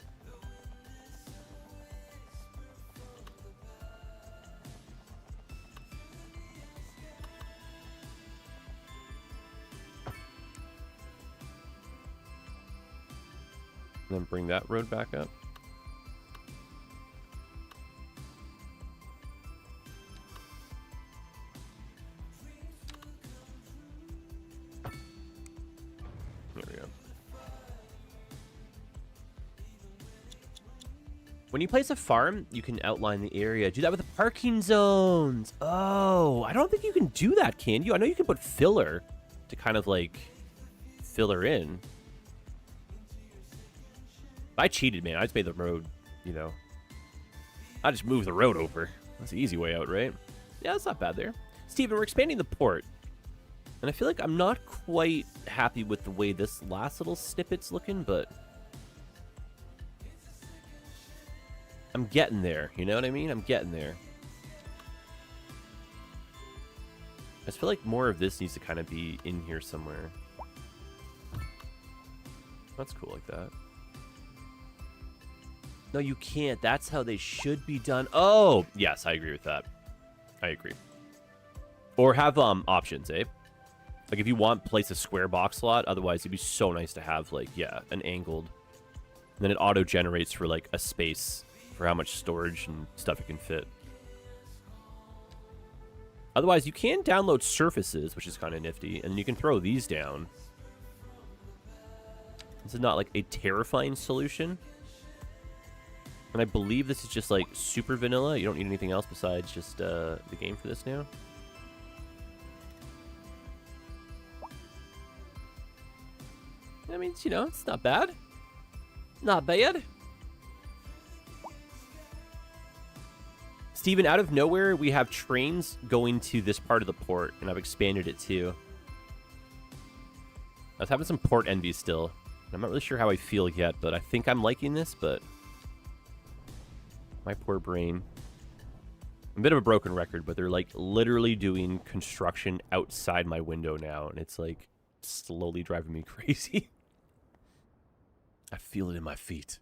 And then bring that road back up. There we go. When you place a farm, you can outline the area. Do that with the parking zones. Oh, I don't think you can do that, can you? I know you can put filler to kind of like filler in. I cheated, man. I just made the road, you know. I just moved the road over. That's the easy way out, right? Yeah, that's not bad there. Steven, we're expanding the port. And I feel like I'm not quite happy with the way this last little snippet's looking, but I'm getting there. You know what I mean? I'm getting there. I just feel like more of this needs to kind of be in here somewhere. That's cool like that. No, you can't. That's how they should be done. Oh, yes, I agree with that. I agree. Or have options, eh? Like if you want, place a square box slot. Otherwise, it'd be so nice to have like, yeah, an angled. And then it auto generates for like a space for how much storage and stuff it can fit. Otherwise, you can download surfaces, which is kind of nifty, and you can throw these down. This is not like a terrifying solution. And I believe this is just like super vanilla. You don't need anything else besides just the game for this now. I mean, you know, it's not bad. Not bad. Steven, out of nowhere, we have trains going to this part of the port, and I've expanded it too. I was having some port envy still. I'm not really sure how I feel yet, but I think I'm liking this, but my poor brain. I'm a bit of a broken record, but they're like literally doing construction outside my window now, and it's like slowly driving me crazy. I feel it in my feet.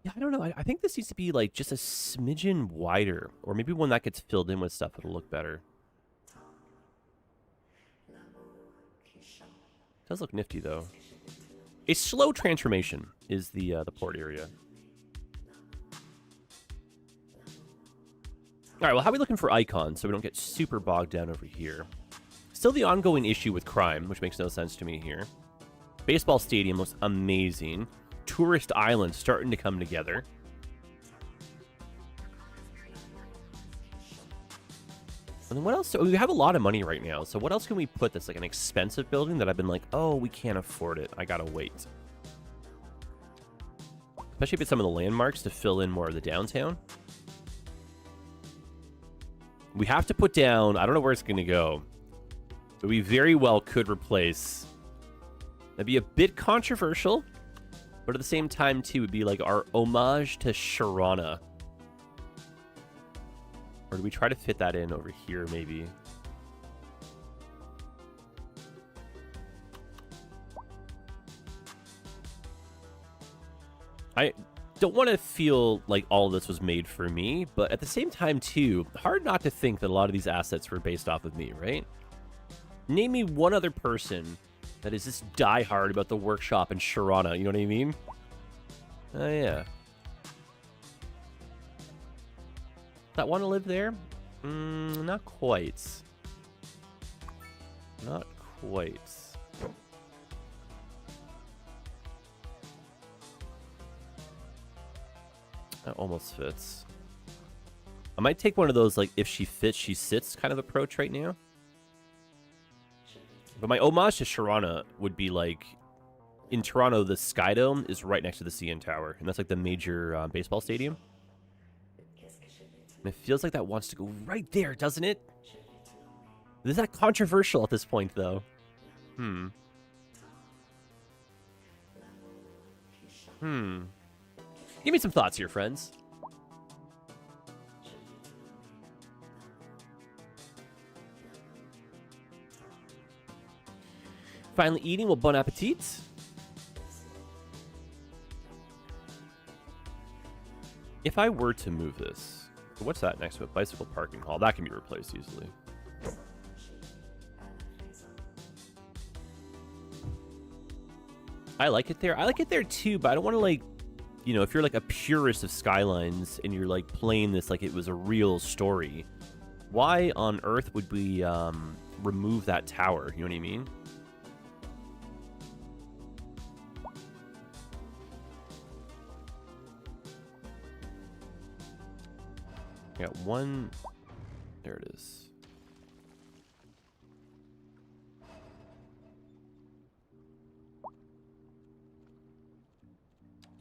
Yeah, I don't know. I think this needs to be like just a smidgen wider, or maybe when that gets filled in with stuff, it'll look better. Does look nifty though. A slow transformation is the port area. All right, well, how are we looking for icons so we don't get super bogged down over here? Still the ongoing issue with crime, which makes no sense to me here. Baseball stadium looks amazing. Tourist island starting to come together. And then what else? So we have a lot of money right now, so what else can we put that's like an expensive building that I've been like, oh, we can't afford it. I gotta wait. Especially if it's some of the landmarks to fill in more of the downtown. We have to put down, I don't know where it's going to go, but we very well could replace. That'd be a bit controversial, but at the same time, too, would be like our homage to Sharana. Or do we try to fit that in over here, maybe? I don't want to feel like all of this was made for me, but at the same time, too, hard not to think that a lot of these assets were based off of me, right? Name me one other person that is just diehard about the workshop in Sharana, you know what I mean? Oh, yeah. That want to live there? Not quite. Not quite. That almost fits. I might take one of those, like, if she fits, she sits kind of approach right now. But my homage to Sharana would be, like, in Toronto, the Sky Dome is right next to the CN Tower. And that's, like, the major baseball stadium. And it feels like that wants to go right there, doesn't it? Is that controversial at this point, though? Give me some thoughts here, friends. Finally eating. Well, bon appetit. If I were to move this, what's that next to it? Bicycle parking hall. That can be replaced easily. I like it there. I like it there too, but I don't want to, like, you know, if you're like a purist of Skylines and you're like playing this like it was a real story, why on earth would we remove that tower? You know what I mean? I got one. There it is.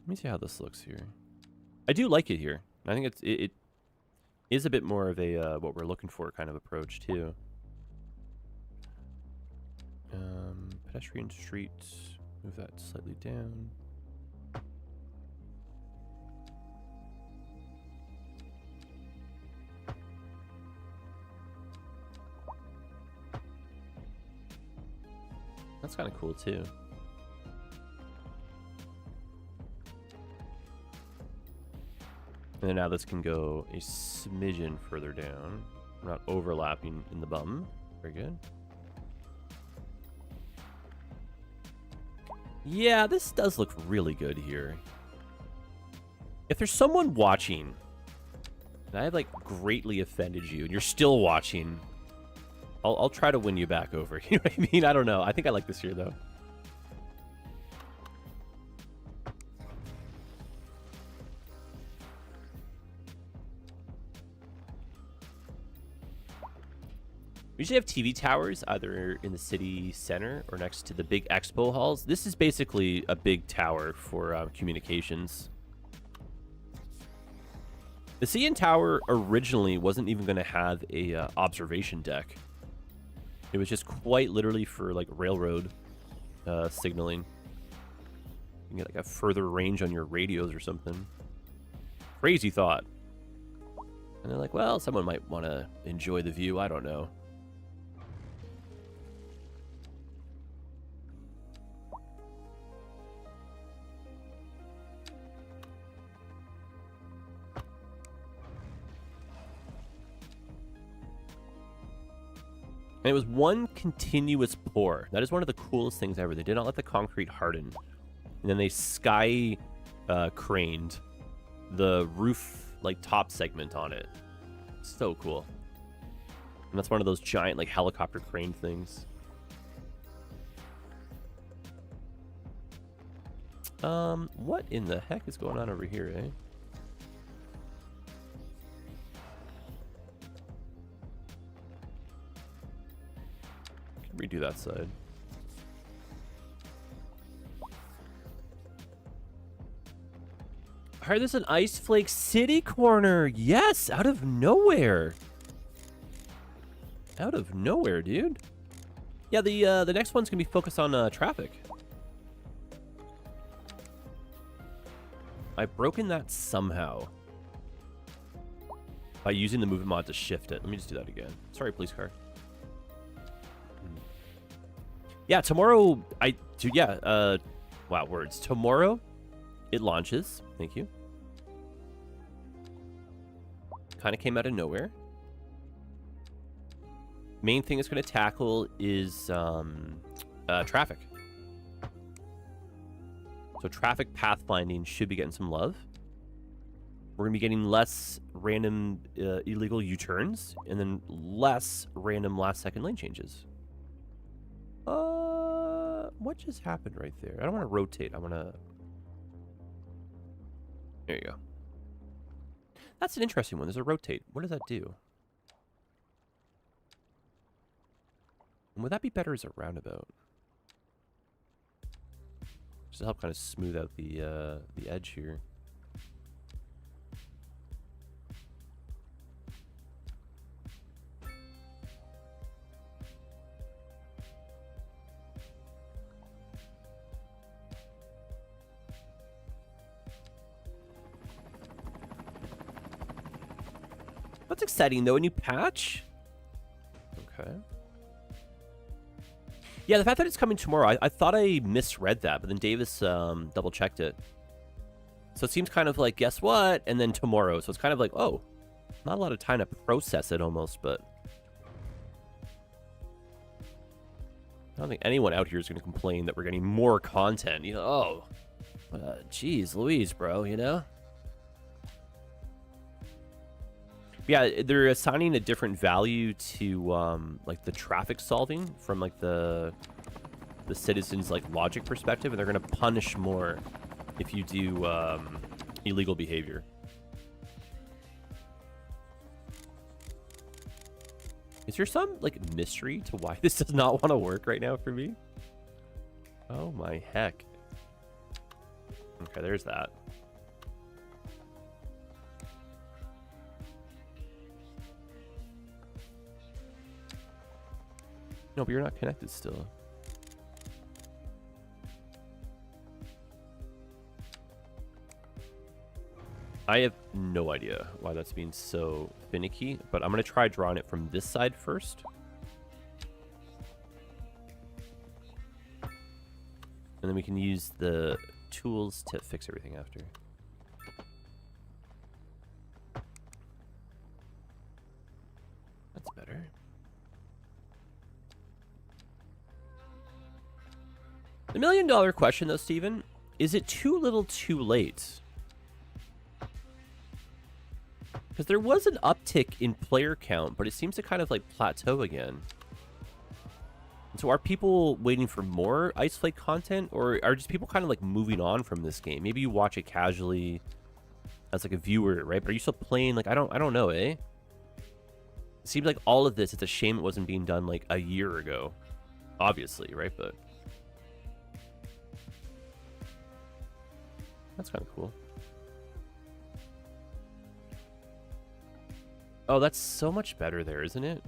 Let me see how this looks here. I do like it here. I think it is a bit more of a what we're looking for kind of approach too. Pedestrian street. Move that slightly down. That's kind of cool too. And then now this can go a smidgen further down. We're not overlapping in the bum. Very good. Yeah, this does look really good here. If there's someone watching, and I have like greatly offended you, and you're still watching, I'll try to win you back over. You know what I mean? I don't know. I think I like this here though. We usually have TV towers either in the city center or next to the big expo halls. This is basically a big tower for communications. The CN Tower originally wasn't even going to have a observation deck. It was just quite literally for like railroad signaling. You can get like a further range on your radios or something. Crazy thought. And they're like, well, someone might want to enjoy the view. I don't know. And it was one continuous pour. That is one of the coolest things ever. They did not let the concrete harden. And then they sky craned the roof, like, top segment on it. So cool. And that's one of those giant, like, helicopter crane things. What in the heck is going on over here, eh? Redo that side. I heard there's an Ice Flake City corner. Yes, out of nowhere. Out of nowhere, dude. Yeah, the next one's gonna be focused on traffic. I've broken that somehow by using the movement mod to shift it. Let me just do that again. Sorry, police car. Yeah, tomorrow, wow, words. Tomorrow, it launches. Thank you. Kind of came out of nowhere. Main thing it's going to tackle is traffic. So So traffic pathfinding should be getting some love. We're going to be getting less random illegal U-turns, and then less random last-second lane changes. What just happened right there? I don't want to rotate. I want to... There you go. That's an interesting one. There's a rotate. What does that do? And would that be better as a roundabout? Just to help kind of smooth out the edge here. That's exciting, though. A new patch? Okay. Yeah, the fact that it's coming tomorrow, I thought I misread that, but then Davis double-checked it. So it seems kind of like, guess what? And then tomorrow. So it's kind of like, oh, not a lot of time to process it almost, but... I don't think anyone out here is going to complain that we're getting more content. You know, geez, Louise, bro, you know? Yeah, they're assigning a different value to like the traffic solving from like the citizens' like logic perspective, and they're gonna punish more if you do illegal behavior. Is there some like mystery to why this does not want to work right now for me? Oh my heck. Okay, there's that. No, but you're not connected still. I have no idea why that's being so finicky, but I'm going to try drawing it from this side first. And then we can use the tools to fix everything after. That's better. The $1,000,000 question, though, Steven, is it too little too late? Because there was an uptick in player count, but it seems to kind of like plateau again. And so are people waiting for more Ice Flake content, or are just people kind of like moving on from this game? Maybe you watch it casually as like a viewer, right? But are you still playing? Like, I don't know, eh? It seems like all of this, it's a shame it wasn't being done like a year ago, obviously, right? But that's kind of cool. Oh, that's so much better there, isn't it?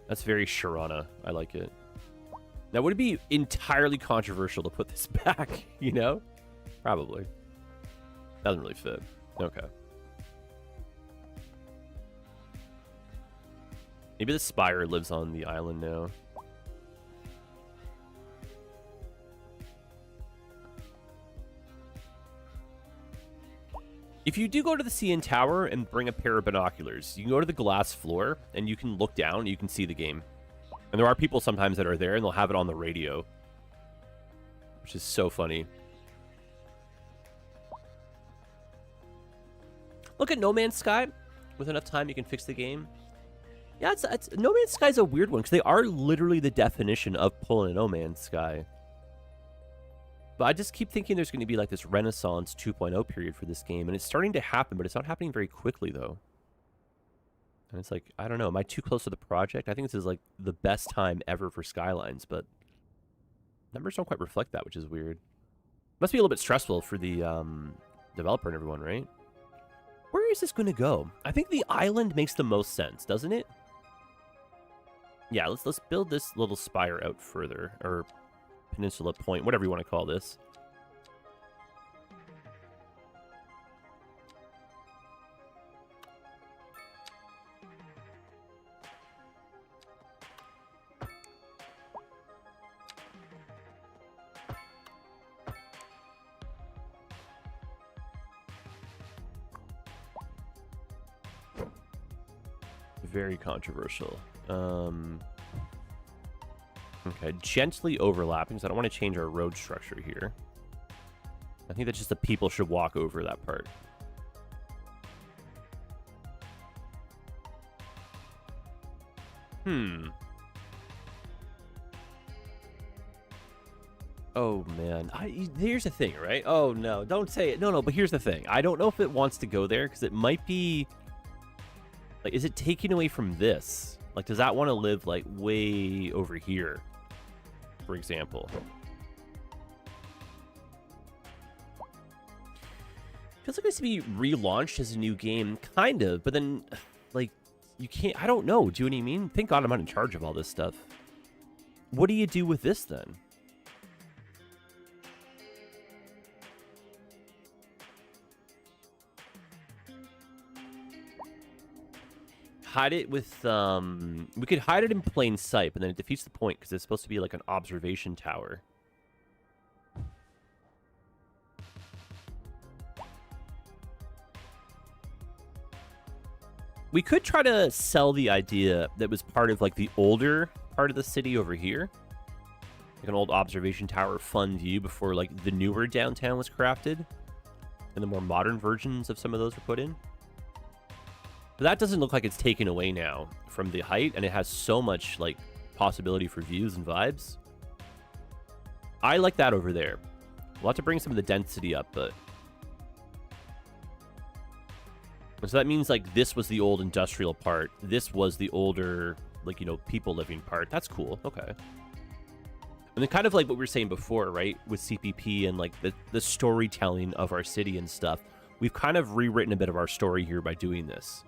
That's very Sharana. I like it. Now, would it be entirely controversial to put this back, you know? Probably. Doesn't really fit. Okay. Maybe the Spire lives on the island now. If you do go to the CN Tower and bring a pair of binoculars, you can go to the glass floor and you can look down and you can see the game. And there are people sometimes that are there and they'll have it on the radio, which is so funny. Look at No Man's Sky. With enough time, you can fix the game. Yeah, it's No Man's Sky is a weird one because they are literally the definition of pulling a No Man's Sky. But I just keep thinking there's going to be like this Renaissance 2.0 period for this game. And it's starting to happen, but it's not happening very quickly, though. And it's like, I don't know. Am I too close to the project? I think this is like the best time ever for Skylines, but numbers don't quite reflect that, which is weird. Must be a little bit stressful for the developer and everyone, right? Where is this going to go? I think the island makes the most sense, doesn't it? Yeah, let's build this little spire out further, or Peninsula Point, whatever you want to call this. Very controversial. Okay, gently overlapping, so I don't want to change our road structure here. I think that just the people should walk over that part. Oh, man. Here's the thing, right? Oh, no. Don't say it. No, but here's the thing. I don't know if it wants to go there, because it might be... Like, is it taking away from this? Like, does that want to live, like, way over here, for example? Feels like it needs to be relaunched as a new game, kind of, but then, like, you can't... I don't know. Do you know what I mean? Thank God I'm not in charge of all this stuff. What do you do with this, then? Hide it with, we could hide it in plain sight, but then it defeats the point because it's supposed to be like an observation tower. We could try to sell the idea that was part of like the older part of the city over here. Like an old observation tower, fun view before like the newer downtown was crafted. And the more modern versions of some of those were put in. But that doesn't look like it's taken away now from the height, and it has so much like possibility for views and vibes. I like that over there. We'll have to bring some of the density up, but... So that means like this was the old industrial part. This was the older, like, you know, people living part. That's cool. Okay. And then kind of like what we were saying before, right? With CPP and like the storytelling of our city and stuff. We've kind of rewritten a bit of our story here by doing this.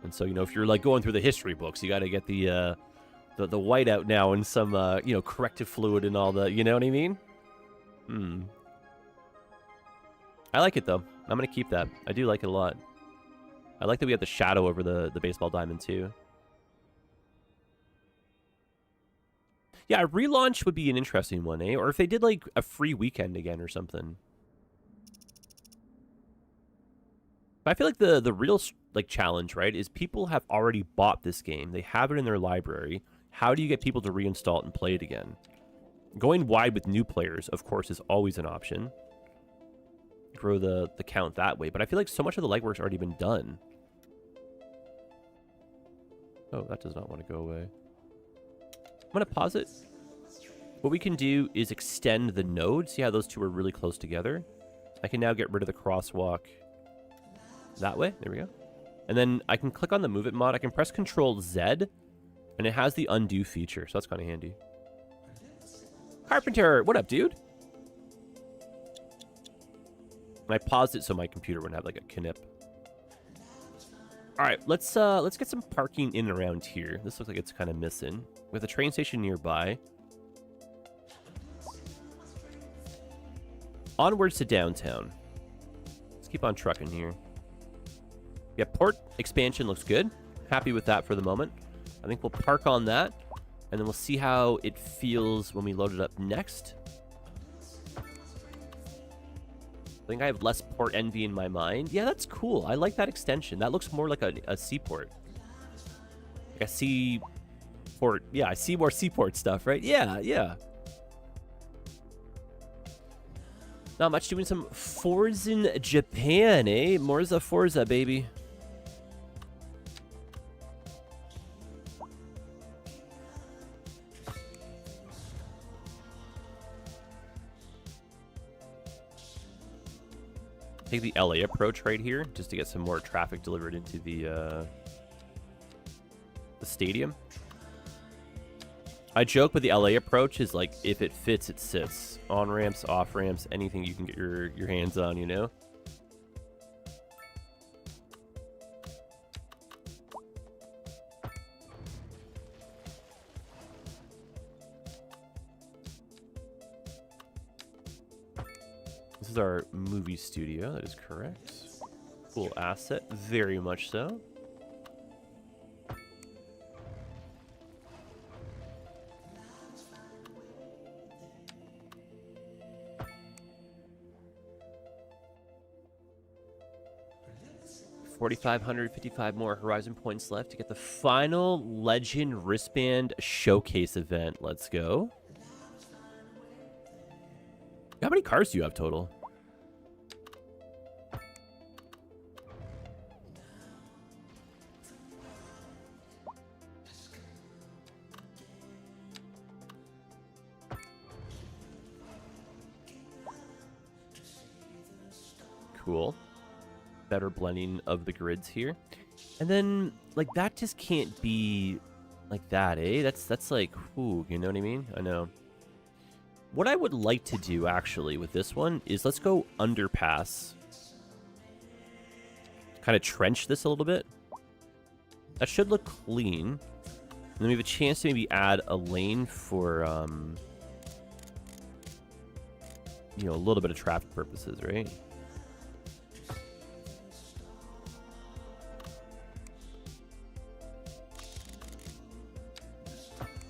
And so, you know, if you're like going through the history books, you got to get the white out now and some, you know, corrective fluid and all the, you know what I mean? I like it, though. I'm going to keep that. I do like it a lot. I like that we have the shadow over the baseball diamond, too. Yeah, a relaunch would be an interesting one, eh? Or if they did, like, a free weekend again or something. But I feel like the real, like, challenge, right, is people have already bought this game. They have it in their library. How do you get people to reinstall it and play it again? Going wide with new players, of course, is always an option. Grow the count that way. But I feel like so much of the legwork's already been done. Oh, that does not want to go away. I'm going to pause it. What we can do is extend the node. See how those two are really close together? I can now get rid of the crosswalk that way. There we go. And then I can click on the Move It mod. I can press Control Z, and it has the undo feature, so that's kind of handy. Carpenter, what up, dude? And I paused it so my computer wouldn't have like a knip. All right, let's get some parking in and around here. This looks like it's kind of missing. We have the train station nearby. Onwards to downtown. Let's keep on trucking here. Yeah, port expansion looks good. Happy with that for the moment. I think we'll park on that, and then we'll see how it feels when we load it up next. I think I have less port envy in my mind. Yeah, that's cool. I like that extension. That looks more like a seaport. Like a seaport. Yeah, I see more seaport stuff, right? Yeah, yeah. Not much, doing some Forza Japan, eh? Morza Forza, baby. Take the LA approach right here, just to get some more traffic delivered into the stadium. I joke, but the LA approach is like, if it fits, it sits. On ramps, off ramps, anything you can get your hands on, you know? This is our movie studio, that is correct. Cool asset, very much so. 4,555 more Horizon points left to get the final Legend wristband showcase event. Let's go. How many cars do you have total? Cool. Better blending of the grids here. And then, like, that just can't be like that, eh? That's like, ooh, you know what I mean? I know. What I would like to do, actually, with this one is let's go underpass. Kind of trench this a little bit. That should look clean. And then we have a chance to maybe add a lane for, you know, a little bit of traffic purposes, right?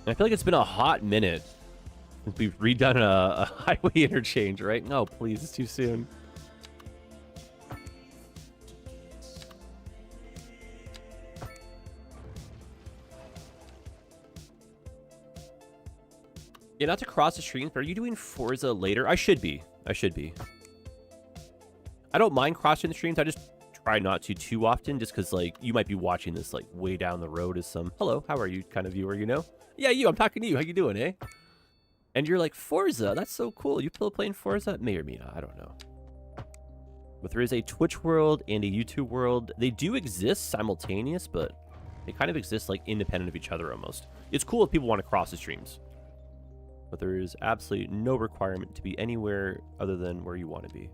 I feel like it's been a hot minute since we've redone a highway interchange, right? No, please, it's too soon. Yeah, not to cross the streams, but are you doing Forza later? I should be. I should be. I don't mind crossing the streams. I just try not to too often, just because, like, you might be watching this, like, way down the road as some, hello, how are you kind of viewer, you know? Yeah, you, I'm talking to you. How you doing, eh? And you're like, Forza, that's so cool. You still playing Forza? May or may not, I don't know. But there is a Twitch world and a YouTube world. They do exist simultaneous, but they kind of exist, like, independent of each other almost. It's cool if people want to cross the streams. But there is absolutely no requirement to be anywhere other than where you want to be.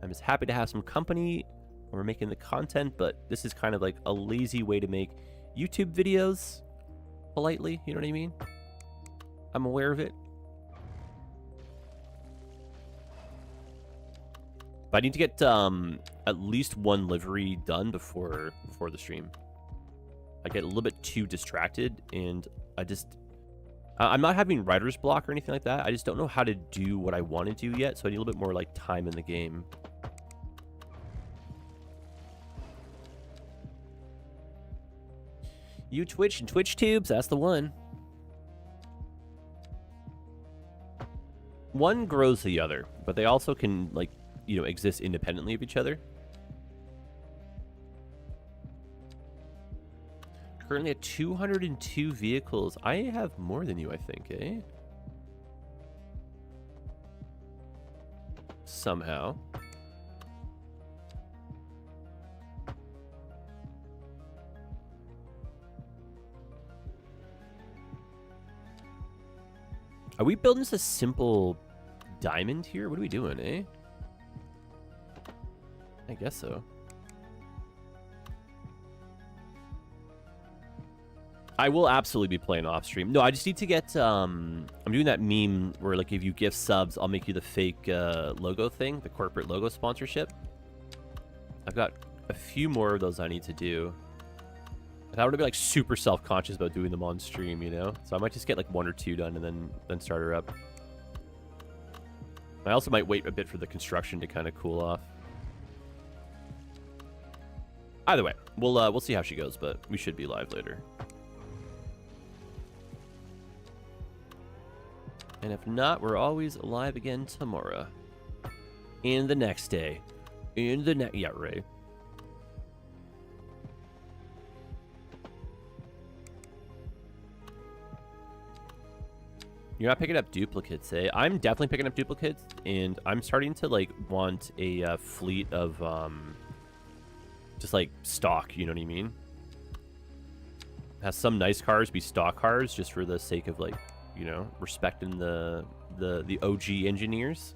I'm just happy to have some company when we're making the content, but this is kind of like a lazy way to make YouTube videos politely, you know what I mean? I'm aware of it. But I need to get at least one livery done before the stream. I get a little bit too distracted, and I'm not having writer's block or anything like that. I just don't know how to do what I want to do yet, so I need a little bit more, like, time in the game. You Twitch and Twitch tubes, that's the one. One grows the other, but they also can, like, you know, exist independently of each other. Currently at 202 vehicles. I have more than you, I think, eh? Somehow. Are we building just a simple diamond here? What are we doing, eh? I guess so. I will absolutely be playing off stream. No, I just need to get, I'm doing that meme where, like, if you gift subs, I'll make you the fake logo thing, the corporate logo sponsorship. I've got a few more of those I need to do. And I would be, like, super self-conscious about doing them on stream, you know? So I might just get, like, 1 or 2 done and then start her up. I also might wait a bit for the construction to kind of cool off. Either way, we'll see how she goes, but we should be live later. And if not, we're always live again tomorrow. And the next day. And the next... Yeah, right. You're not picking up duplicates, eh? I'm definitely picking up duplicates, and I'm starting to, like, want a fleet of, just, like, stock, you know what I mean? Has some nice cars be stock cars, just for the sake of, like, you know, respecting the OG engineers.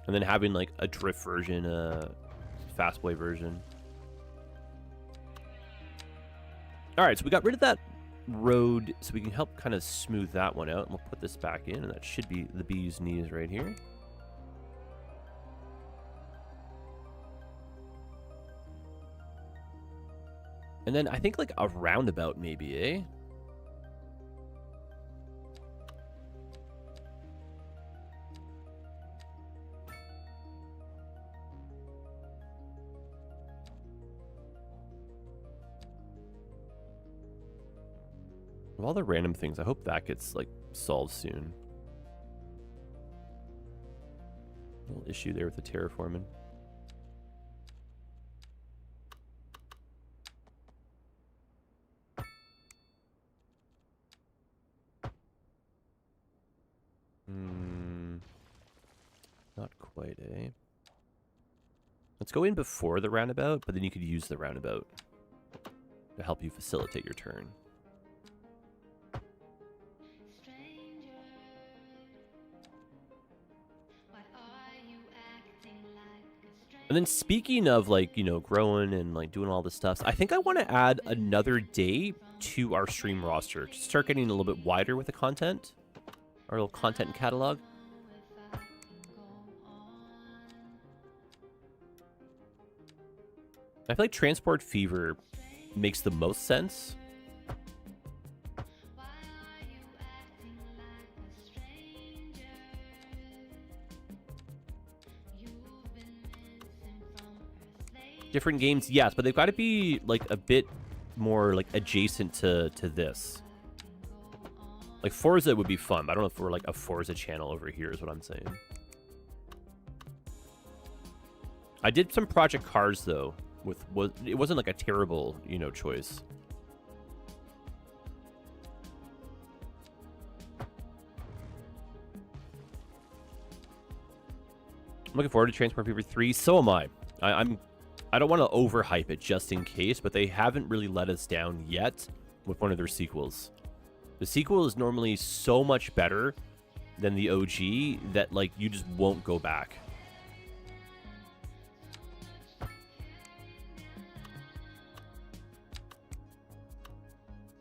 And then having, like, a drift version, a fastboy version. Alright, so we got rid of that road, so we can help kind of smooth that one out. And we'll put this back in, and that should be the bee's knees right here. And then I think, like, a roundabout maybe, eh? Of all the random things, I hope that gets, like, solved soon. A little issue there with the terraforming. Not quite, eh? Let's go in before the roundabout, but then you could use the roundabout to help you facilitate your turn. And then speaking of, like, you know, growing and, like, doing all this stuff, I think I want to add another day to our stream roster to start getting a little bit wider with the content. Our little content catalog. I feel like Transport Fever makes the most sense. Different games, yes, but they've got to be, like, a bit more, like, adjacent to this. Like, Forza would be fun, but I don't know if we're, like, a Forza channel over here is what I'm saying. I did some Project Cars, though. It wasn't, like, a terrible, you know, choice. I'm looking forward to Transport Fever 3. So am I. I don't want to overhype it just in case, but they haven't really let us down yet with one of their sequels. The sequel is normally so much better than the OG that, like, you just won't go back.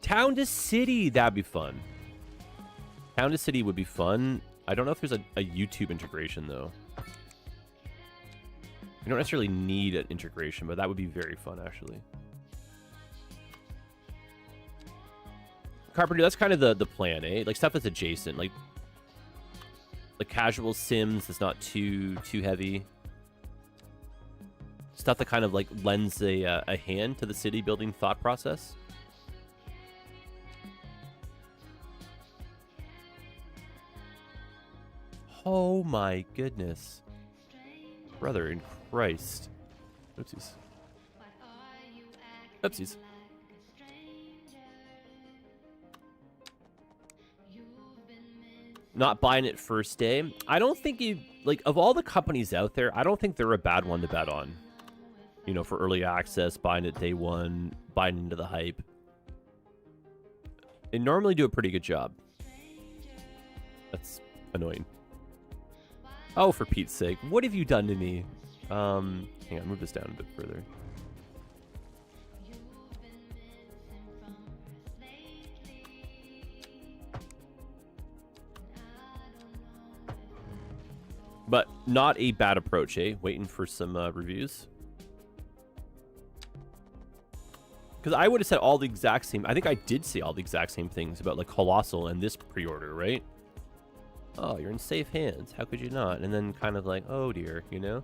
Town to City, that'd be fun. Town to City would be fun. I don't know if there's a YouTube integration, though. You don't necessarily need an integration, but that would be very fun, actually. Carpenter, that's kind of the plan, eh? Like, stuff that's adjacent, like casual sims that's not too heavy. Stuff that kind of, like, lends a hand to the city building thought process. Oh my goodness. Brother in Christ. Oopsies. Oopsies. Not buying it first day. I don't think you, like, of all the companies out there, I don't think they're a bad one to bet on. You know, for early access, buying it day one, buying into the hype. They normally do a pretty good job. That's annoying. Oh, for Pete's sake. What have you done to me? Hang on, move this down a bit further. But not a bad approach, eh? Waiting for some reviews. Because I would have said all the exact same... I think I did say all the exact same things about, like, Colossal and this pre-order, right? Oh, you're in safe hands. How could you not? And then kind of like, oh dear, you know?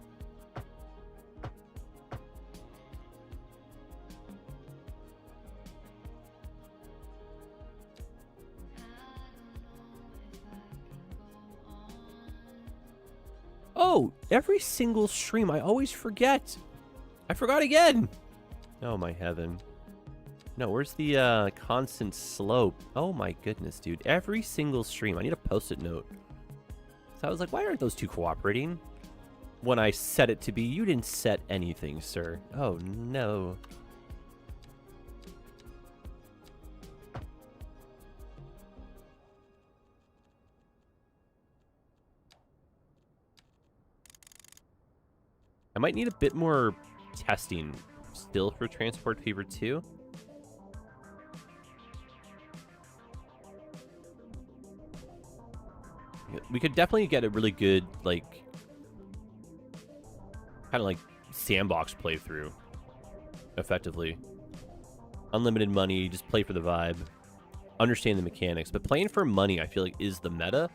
Oh, every single stream, I always forget. I forgot again. Oh my heaven. No, where's the constant slope? Oh my goodness, dude. Every single stream. I need a post-it note. So I was like, why aren't those two cooperating? When I set it to be, you didn't set anything, sir. Oh no. I might need a bit more testing still for Transport Fever 2. We could definitely get a really good, like, kind of like sandbox playthrough, effectively. Unlimited money, just play for the vibe, understand the mechanics. But playing for money, I feel like, is the meta.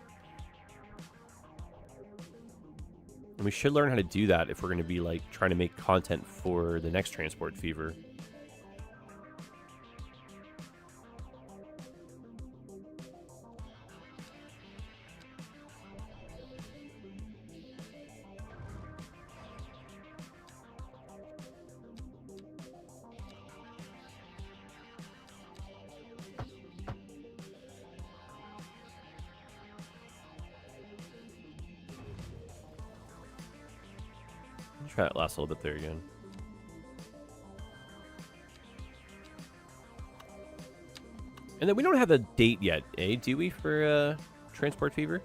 And we should learn how to do that if we're going to be, like, trying to make content for the next Transport Fever. Try that last little bit there again. And then we don't have a date yet, eh? Do we, for Transport Fever?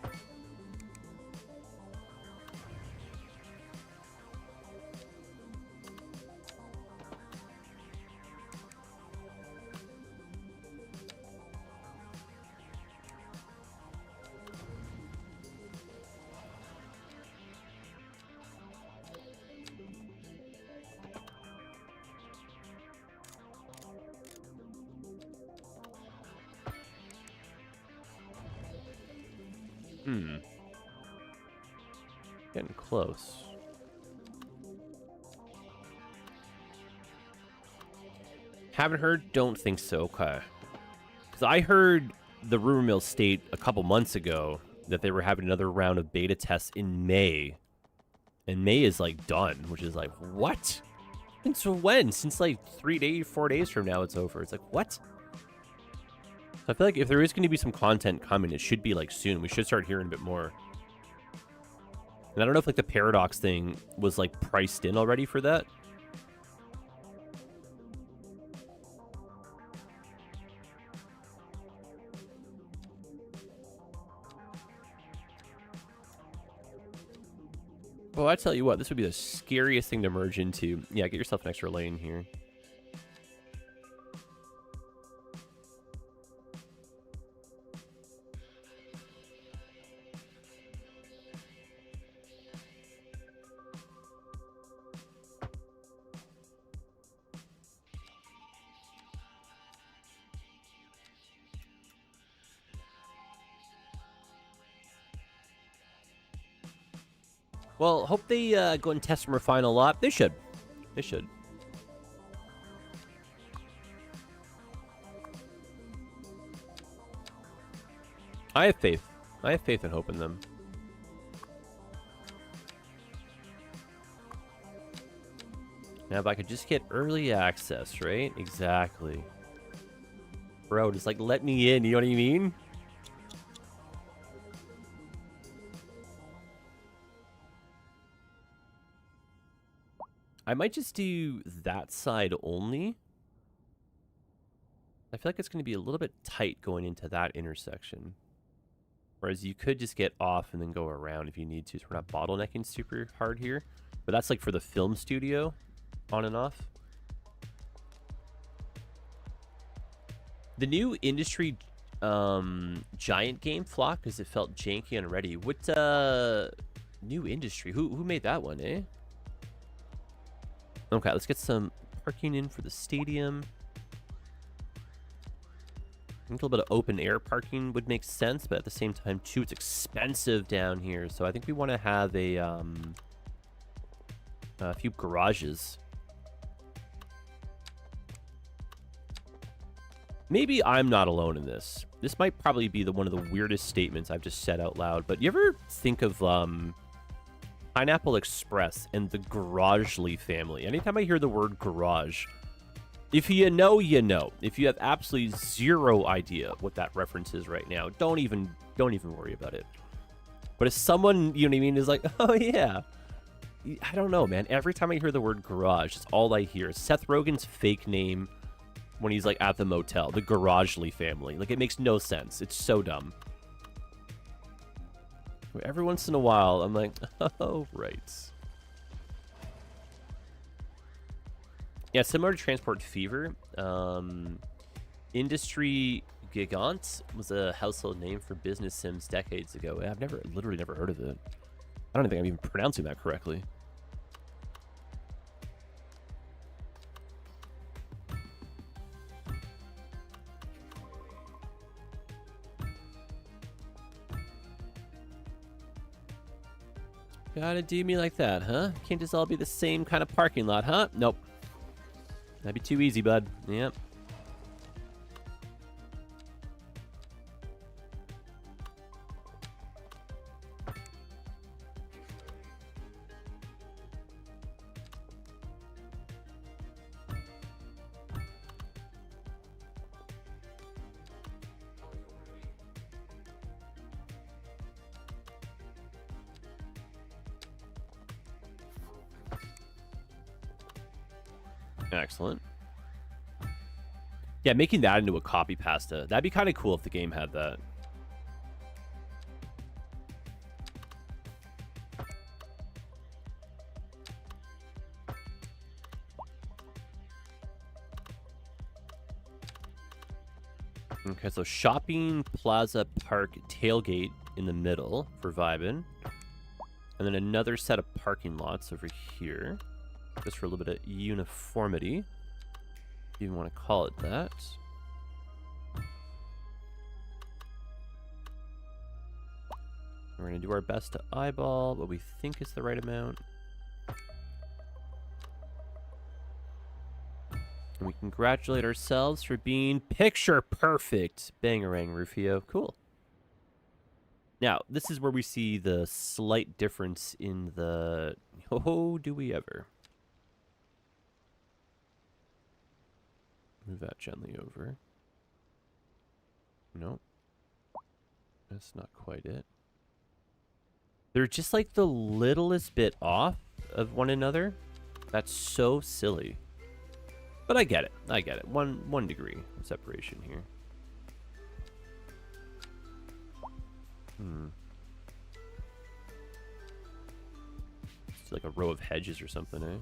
Getting close. Haven't heard? Don't think so. Okay. Because I heard the rumor mill state a couple months ago that they were having another round of beta tests in May. And May is, like, done, which is like, what? Since when? Since, like, 4 days from now it's over. It's like, what? I feel like if there is going to be some content coming, it should be, like, soon. We should start hearing a bit more. And I don't know if, like, the Paradox thing was, like, priced in already for that. Well, I tell you what, this would be the scariest thing to merge into. Yeah, get yourself an extra lane here. Well, hope they go and test and refine a lot. They should. They should. I have faith. I have faith and hope in them. Now, if I could just get early access, right? Exactly. Bro, just, like, let me in. You know what I mean? I might just do that side only. I feel like it's going to be a little bit tight going into that intersection. Whereas you could just get off and then go around if you need to. So we're not bottlenecking super hard here. But that's like for the film studio, on and off. The new industry giant game, Flock, because it felt janky and ready. What new industry? Who made that one, eh? Okay, let's get some parking in for the stadium. I think a little bit of open air parking would make sense, but at the same time, too, it's expensive down here. So I think we want to have a few garages. Maybe I'm not alone in this. This might probably be one of the weirdest statements I've just said out loud. But you ever think of Pineapple Express and the Garagely family? Anytime I hear the word garage, if you know, you know. If you have absolutely zero idea what that reference is right now, don't even worry about it. But if someone, you know what I mean, is like, oh yeah, I don't know, man. Every time I hear the word garage, it's all I hear. Seth Rogen's fake name when he's like at the motel, the Garagely family. Like, it makes no sense. It's so dumb. Every once in a while, I'm like, oh, right. Yeah, similar to Transport Fever, Industry Gigant was a household name for business sims decades ago. I've literally never heard of it. I don't think I'm even pronouncing that correctly. Gotta do me like that, huh? Can't just all be the same kind of parking lot, huh? Nope. That'd be too easy, bud. Yep. Excellent. Yeah, making that into a copy pasta. That'd be kind of cool if the game had that. Okay, so shopping, plaza, park, tailgate in the middle for vibing. And then another set of parking lots over here. Just for a little bit of uniformity. If you even want to call it that. We're going to do our best to eyeball what we think is the right amount. And we congratulate ourselves for being picture perfect. Bangarang, Rufio. Cool. Now, this is where we see the slight difference in the... Oh, do we ever? Move that gently over. Nope. That's not quite it. They're just like the littlest bit off of one another. That's so silly. But I get it. I get it. One degree of separation here. It's like a row of hedges or something, eh?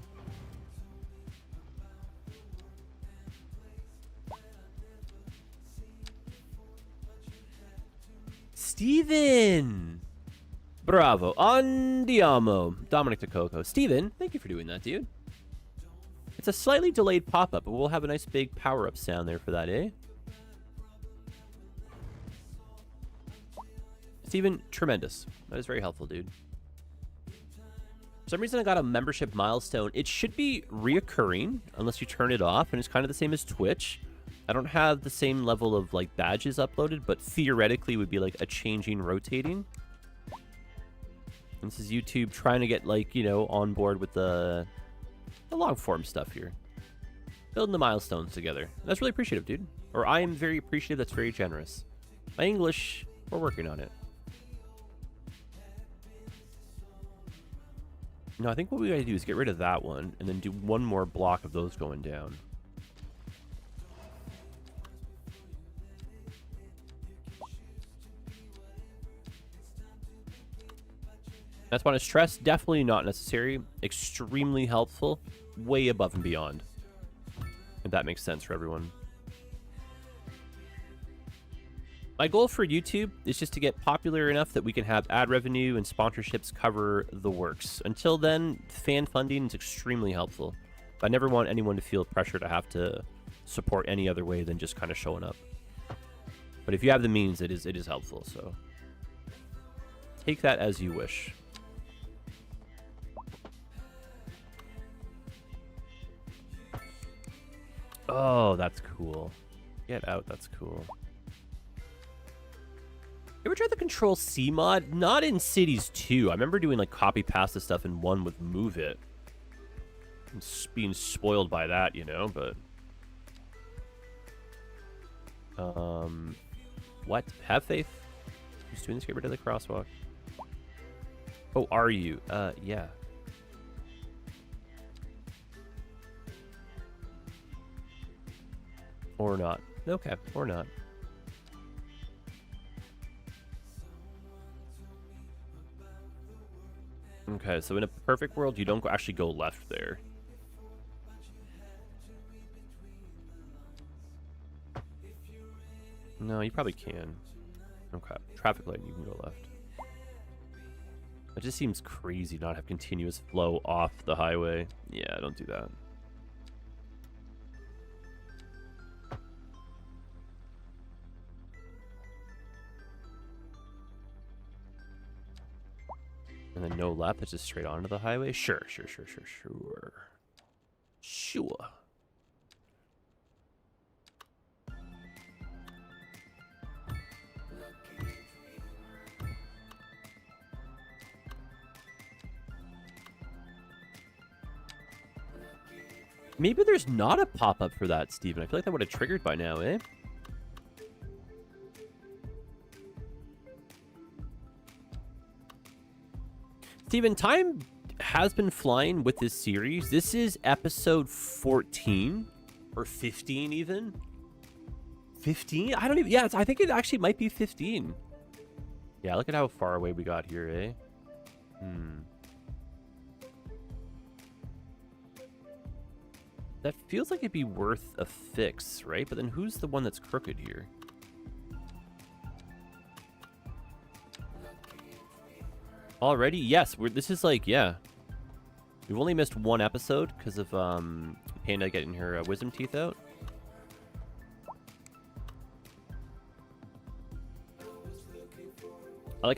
Steven! Bravo. Andiamo. Dominic DeCoco. Steven, thank you for doing that, dude. It's a slightly delayed pop-up, but we'll have a nice big power-up sound there for that, eh? Steven, tremendous. That is very helpful, dude. For some reason, I got a membership milestone. It should be reoccurring, unless you turn it off, and it's kind of the same as Twitch. I don't have the same level of, like, badges uploaded, but theoretically would be, like, a changing, rotating. And this is YouTube trying to get, like, you know, on board with the long-form stuff here. Building the milestones together. And that's really appreciative, dude. Or I am very appreciative. That's very generous. My English, we're working on it. No, I think what we gotta do is get rid of that one and then do one more block of those going down. That's why stress, definitely not necessary. Extremely helpful. Way above and beyond. If that makes sense for everyone. My goal for YouTube is just to get popular enough that we can have ad revenue and sponsorships cover the works. Until then, fan funding is extremely helpful. I never want anyone to feel pressure to have to support any other way than just kind of showing up. But if you have the means, it is helpful. So take that as you wish. Oh, that's cool. Get out, that's cool. You ever tried the Control C mod? Not in Cities 2. I remember doing like copy pasta stuff in 1 with Move It. And being spoiled by that, you know, but... What? Have faith? Who's doing this? Get rid of the crosswalk. Oh, are you? Yeah. Or not. Okay, or not. Okay, so in a perfect world, you don't actually go left there. No, you probably can. Okay, traffic light, you can go left. It just seems crazy not have continuous flow off the highway. Yeah, don't do that. And then no left, it's just straight onto the highway? Sure. Maybe there's not a pop-up for that, Steven. I feel like that would have triggered by now, eh? Steven, time... has been flying with this series. This is episode 14 or 15 even. 15? I don't even. Yeah, I think it actually might be 15. Yeah, look at how far away we got here, eh? That feels like it'd be worth a fix, right? But then who's the one that's crooked here? Already? Yes, this is like, yeah. We've only missed one episode because of Panda getting her wisdom teeth out.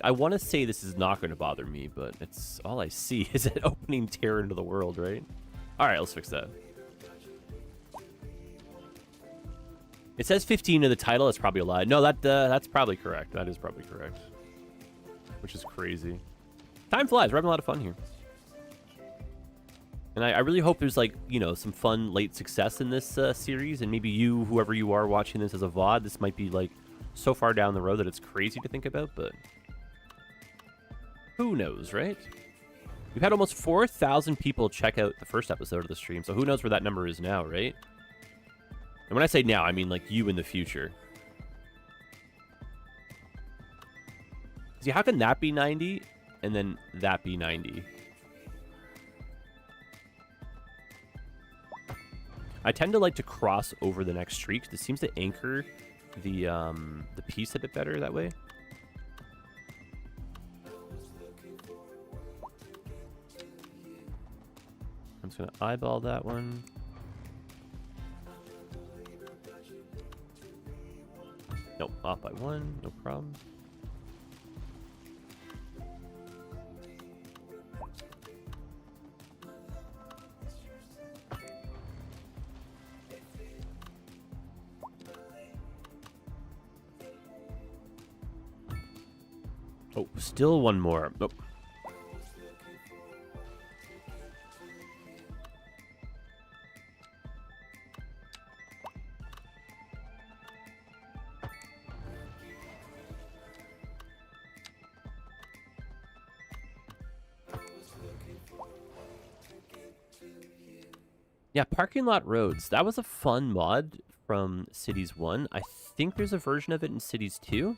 I want to say this is not going to bother me, but it's all I see is an opening tear into the world, right? All right, let's fix that. It says 15 in the title. That's probably a lie. No, that's probably correct. That is probably correct. Which is crazy. Time flies. We're having a lot of fun here. And I really hope there's, like, you know, some fun late success in this series. And maybe you, whoever you are watching this as a VOD, this might be, like, so far down the road that it's crazy to think about. But who knows, right? We've had almost 4,000 people check out the first episode of the stream. So who knows where that number is now, right? And when I say now, I mean, like, you in the future. See, how can that be 90 and then that be 90? I tend to like to cross over the next streak. This seems to anchor the piece a bit better that way. I'm just gonna eyeball that one. Nope, off by one, no problem. Oh, still one more. Nope. Yeah, parking lot roads. That was a fun mod from Cities 1. I think there's a version of it in Cities 2.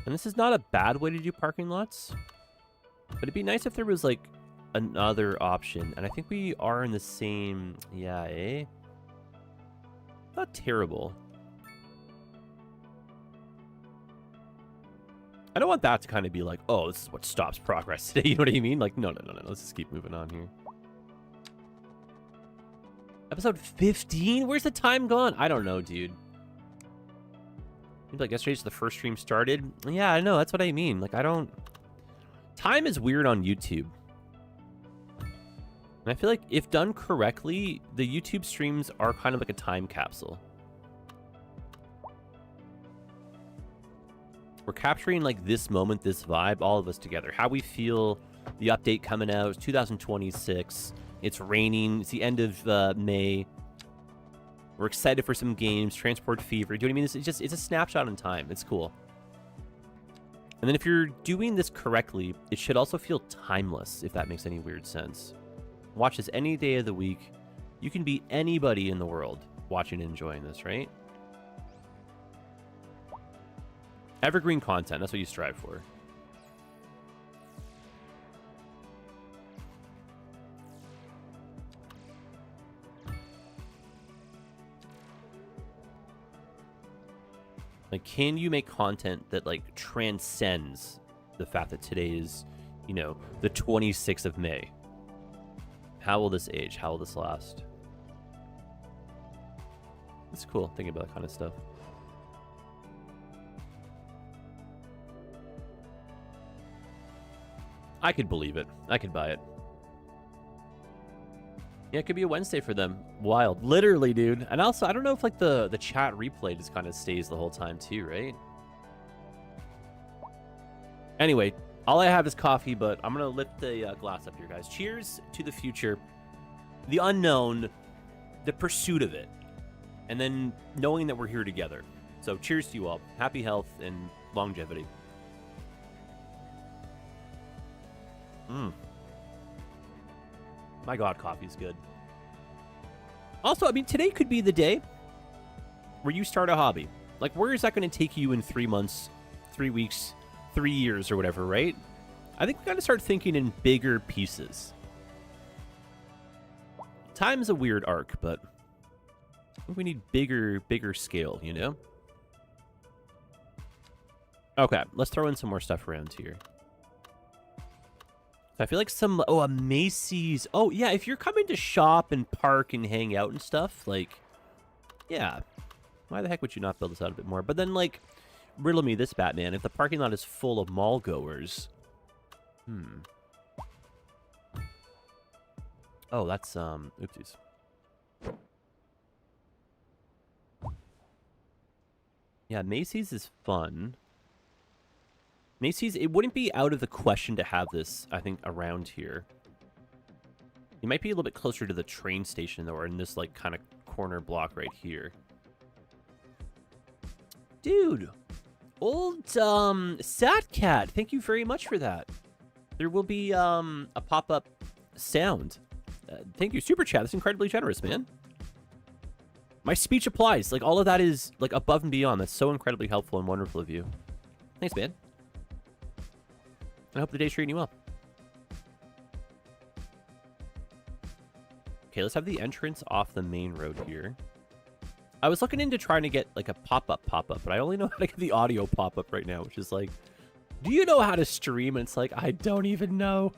And this is not a bad way to do parking lots. But it'd be nice if there was, like, another option. And I think we are in the same... Yeah, eh? Not terrible. I don't want that to kind of be like, oh, this is what stops progress today. You know what I mean? Like, no. Let's just keep moving on here. Episode 15? Where's the time gone? I don't know, dude. Maybe like yesterday's the first stream started. Yeah, I know. That's what I mean. Like, I don't... Time is weird on YouTube. And I feel like if done correctly, the YouTube streams are kind of like a time capsule. We're capturing like this moment, this vibe, all of us together. How we feel, the update coming out, it's 2026. It's raining. It's the end of May. We're excited for some games. Transport Fever. Do you know what I mean? It's a snapshot in time. It's cool. And then if you're doing this correctly, it should also feel timeless, if that makes any weird sense. Watch this any day of the week. You can be anybody in the world watching and enjoying this, right? Evergreen content. That's what you strive for. Like, can you make content that, like, transcends the fact that today is, you know, the 26th of May? How will this age? How will this last? It's cool thinking about that kind of stuff. I could believe it. I could buy it. Yeah, it could be a Wednesday for them. Wild. Literally, dude. And also, I don't know if, like, the chat replay just kind of stays the whole time, too, right? Anyway, all I have is coffee, but I'm going to lift the glass up here, guys. Cheers to the future. The unknown. The pursuit of it. And then knowing that we're here together. So, cheers to you all. Happy health and longevity. My God, coffee's good. Also, I mean, today could be the day where you start a hobby. Like, where is that going to take you in 3 months, 3 weeks, 3 years, or whatever, right? I think we got to start thinking in bigger pieces. Time's a weird arc, but I think we need bigger scale, you know? Okay, let's throw in some more stuff around here. I feel like some... Oh, a Macy's. Oh, yeah, if you're coming to shop and park and hang out and stuff, like... Yeah. Why the heck would you not build this out a bit more? But then, like, riddle me this, Batman. If the parking lot is full of mall goers... Oh, that's, oopsies. Yeah, Macy's is fun. Macy's, it wouldn't be out of the question to have this, I think, around here. You might be a little bit closer to the train station, though, or in this, like, kind of corner block right here. Dude! Old, Satcat, thank you very much for that. There will be, a pop-up sound. Thank you, Super Chat. That's incredibly generous, man. My speech applies. Like, all of that is, like, above and beyond. That's so incredibly helpful and wonderful of you. Thanks, man. I hope the day's treating you well. Okay, let's have the entrance off the main road here. I was looking into trying to get, like, a pop-up, but I only know how to get the audio pop-up right now, which is like, do you know how to stream? And it's like, I don't even know.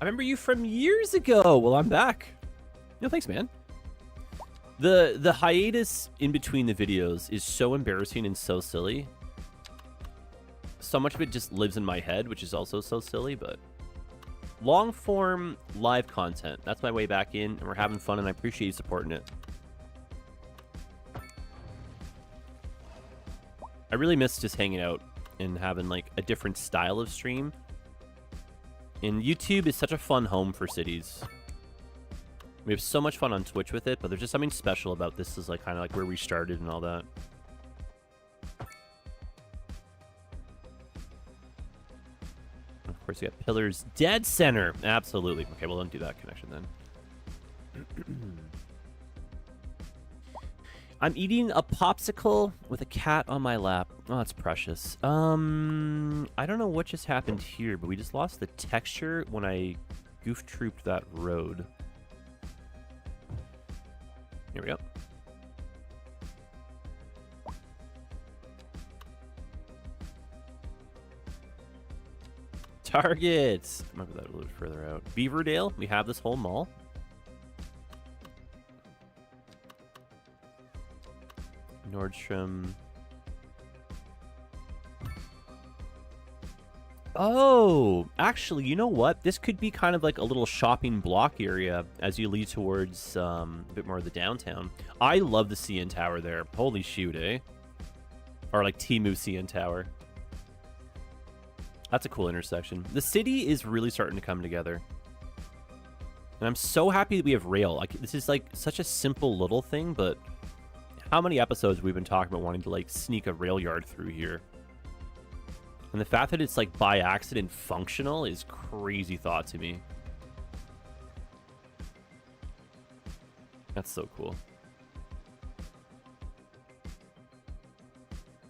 I remember you from years ago. Well, I'm back. No, thanks, man. The hiatus in between the videos is so embarrassing and so silly. So much of it just lives in my head, which is also so silly, but long-form live content. That's my way back in, and we're having fun, and I appreciate you supporting it. I really miss just hanging out and having, like, a different style of stream. And YouTube is such a fun home for cities. We have so much fun on Twitch with it, but there's just something special about this is, like, kind of like where we started and all that. Of course, you got Pillars Dead Center. Absolutely. Okay, well, don't do that connection then. I'm eating a popsicle with a cat on my lap. Oh, that's precious. I don't know what just happened here, but we just lost the texture when I goof trooped that road. Here we go. Targets. I'm gonna put that a little bit further out. Beaverdale. We have this whole mall. Nordstrom. Oh, actually, you know what? This could be kind of like a little shopping block area as you lead towards a bit more of the downtown. I love the CN Tower there. Holy shoot, eh? Or like Temu CN Tower. That's a cool intersection. The city is really starting to come together. And I'm so happy that we have rail. Like, this is like such a simple little thing, but how many episodes we've been talking about wanting to like sneak a rail yard through here. And the fact that it's like by accident functional is crazy thought to me. That's so cool.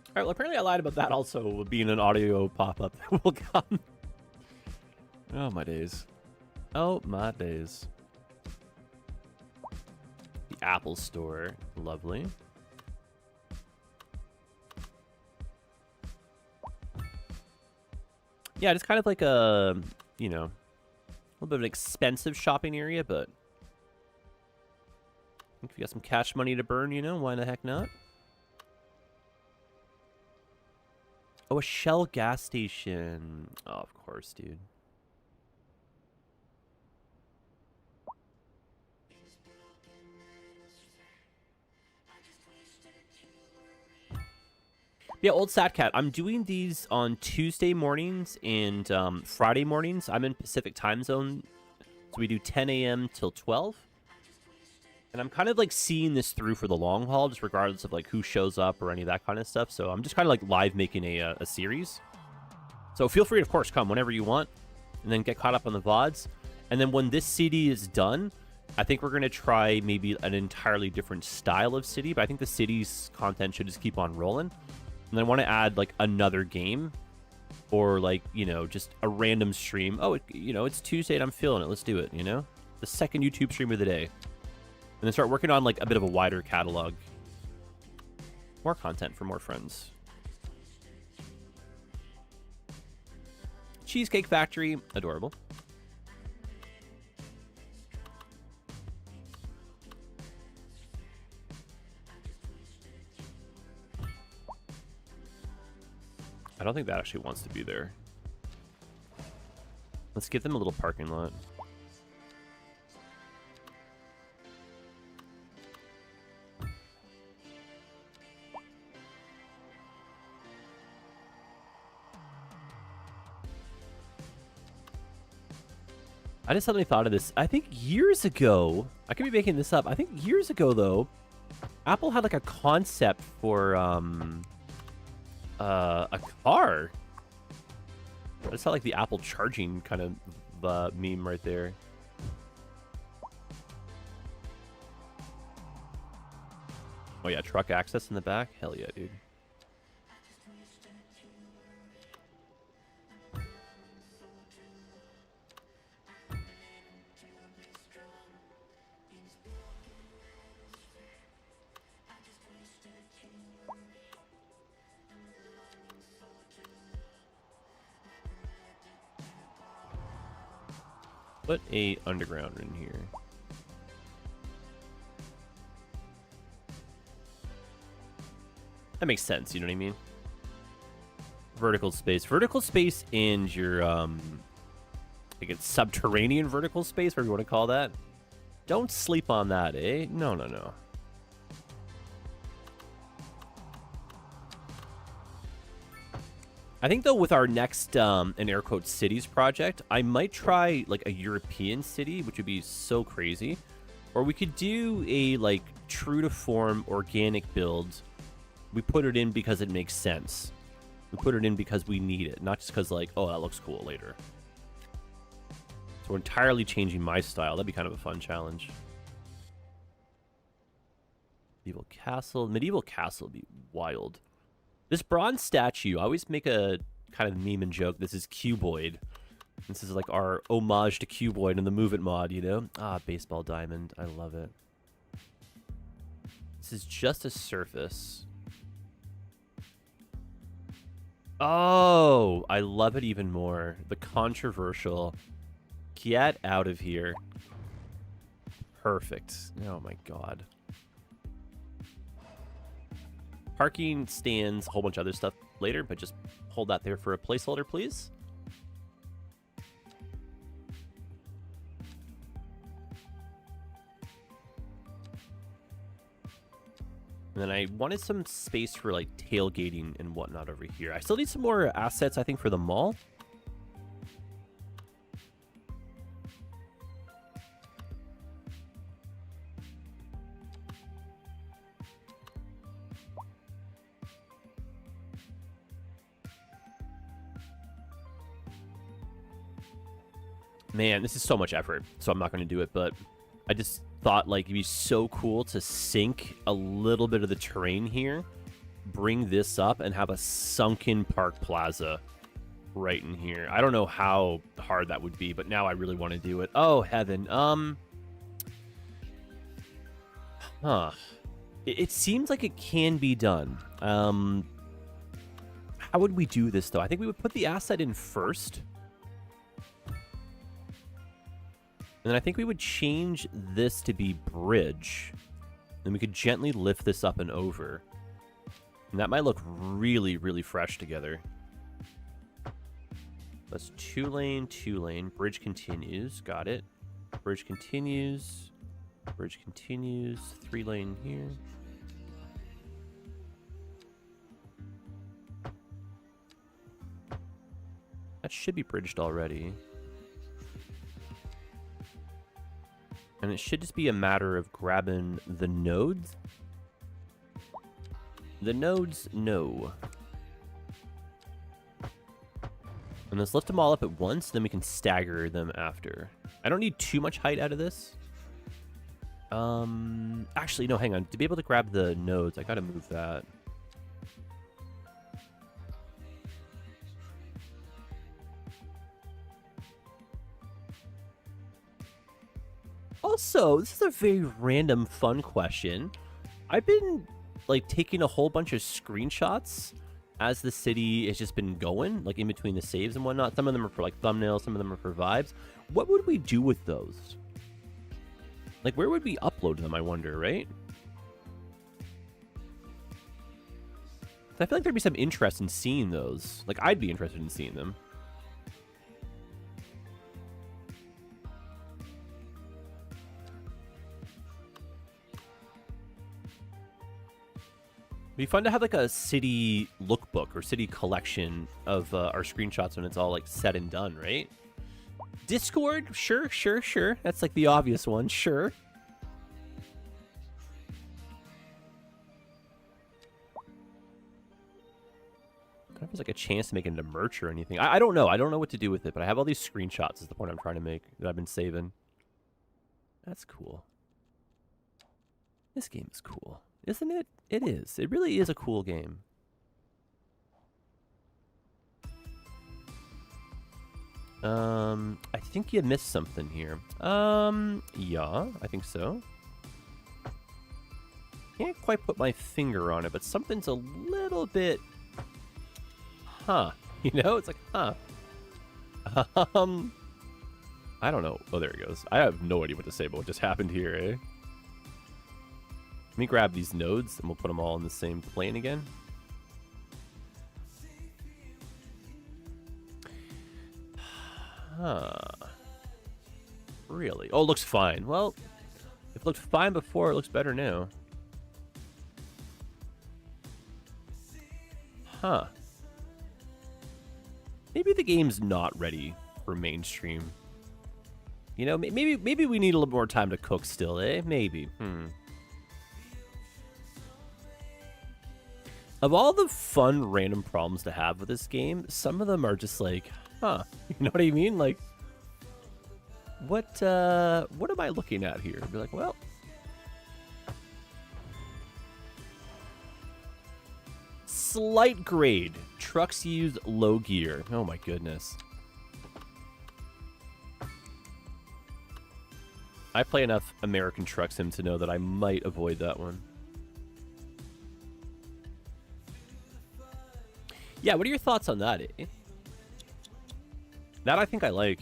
All right, well, apparently I lied about that also being an audio pop-up that will come. Oh, my days. Oh, my days. The Apple Store. Lovely. Yeah, it's kind of like a, you know, a little bit of an expensive shopping area, but if you got some cash money to burn, you know, why the heck not? Oh, a Shell gas station. Oh, of course, dude. Yeah, old Satcat. I'm doing these on Tuesday mornings and Friday mornings. I'm in Pacific time zone, so we do 10 a.m. till 12. And I'm kind of like seeing this through for the long haul, just regardless of like who shows up or any of that kind of stuff. So I'm just kind of like live making a series. So feel free to, of course, come whenever you want. and then get caught up on the VODs. And then when this city is done, I think we're going to try maybe an entirely different style of city, but I think the city's content should just keep on rolling. And then I want to add like another game or like, you know, just a random stream. Oh, you know, it's Tuesday and I'm feeling it. Let's do it, you know? The second YouTube stream of the day. And then start working on like a bit of a wider catalog. More content for more friends. Cheesecake Factory, adorable. I don't think that actually wants to be there. Let's give them a little parking lot. I just suddenly thought of this. I think years ago, I could be making this up. I think years ago, though, Apple had like a concept for a car. That's not like the Apple charging kind of meme right there. Oh yeah, truck access in the back? Hell yeah, dude. Put a underground in here. That makes sense, you know what I mean? Vertical space. Vertical space and your, I think it's subterranean vertical space, whatever you want to call that. Don't sleep on that, eh? No, no, no. I think, though, with our next, in air quotes, cities project, I might try, like, a European city, which would be so crazy. Or we could do a, like, true-to-form organic build. We put it in because it makes sense. We put it in because we need it, not just because, like, oh, that looks cool later. So we're entirely changing my style. That'd be kind of a fun challenge. Medieval castle would be wild. This bronze statue, I always make a kind of meme and joke. This is cuboid. This is like our homage to cuboid in the Move It mod, you know? Ah, baseball diamond. I love it. This is just a surface. Oh, I love it even more. The controversial. Get out of here. Perfect. Oh my god. Parking stands, a whole bunch of other stuff later, but just hold that there for a placeholder, please. And then I wanted some space for like tailgating and whatnot over here. I still need some more assets, I think, for the mall. Man, this is so much effort, so I'm not going to do it, but I just thought like it'd be so cool to sink a little bit of the terrain here, bring this up, and have a sunken park plaza right in here. I don't know how hard that would be, but now I really want to do it. Oh, heaven. It seems like it can be done. How would we do this, though? I think we would put the asset in first. And then I think we would change this to be bridge. Then we could gently lift this up and over. And that might look really, really fresh together. That's 2-lane, 2-lane. Bridge continues. Got it. Bridge continues. Bridge continues. 3-lane here. That should be bridged already. And it should just be a matter of grabbing the nodes. The nodes, no. And And let's lift them all up at once, then we can stagger them after. I don't need too much height out of this. Actually, no, hang on. To be able to grab the nodes, I gotta move that. Also, this is a very random fun question. I've been, like, taking a whole bunch of screenshots as the city has just been going, like, in between the saves and whatnot. Some of them are for, like, thumbnails. Some of them are for vibes. What would we do with those? Like, where would we upload them, I wonder, right? I feel like there'd be some interest in seeing those. Like, I'd be interested in seeing them. It'd be fun to have like a city lookbook or city collection of our screenshots when it's all like said and done, right? Discord, sure, sure, sure. That's like the obvious one, sure. I don't know if there's like a chance to make it into merch or anything. I don't know. I don't know what to do with it, but I have all these screenshots is the point I'm trying to make that I've been saving. That's cool. This game is cool. Isn't it? It is. It really is a cool game. I think you missed something here. Yeah, I think so. Can't quite put my finger on it, but something's a little bit... Huh. You know? It's like, huh. I don't know. Oh, there it goes. I have no idea what to say about what just happened here, eh? Let me grab these nodes, and we'll put them all in the same plane again. Huh. Really? Oh, it looks fine. Well, if it looked fine before, it looks better now. Huh. Maybe the game's not ready for mainstream. You know, maybe we need a little more time to cook still, eh? Maybe. Of all the fun random problems to have with this game, some of them are just like, huh, you know what I mean? Like, what am I looking at here? Be like, well, slight grade. Trucks use low gear. Oh my goodness. I play enough American Truck Sim to know that I might avoid that one. Yeah, what are your thoughts on that, eh? That I think I like.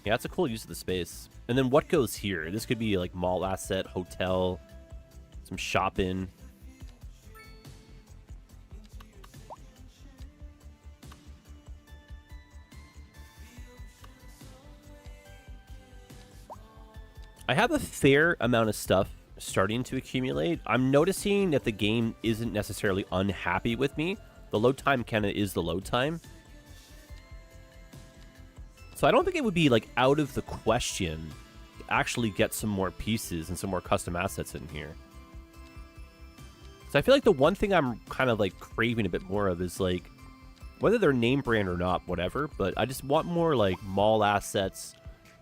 Yeah, it's a cool use of the space. And then what goes here? This could be like mall asset, hotel, some shopping. I have a fair amount of stuff starting to accumulate. I'm noticing that the game isn't necessarily unhappy with me. The load time kind of is the load time. So I don't think it would be like out of the question to actually get some more pieces and some more custom assets in here. So I feel like the one thing I'm kind of like craving a bit more of is like, whether they're name brand or not, whatever, but I just want more like mall assets,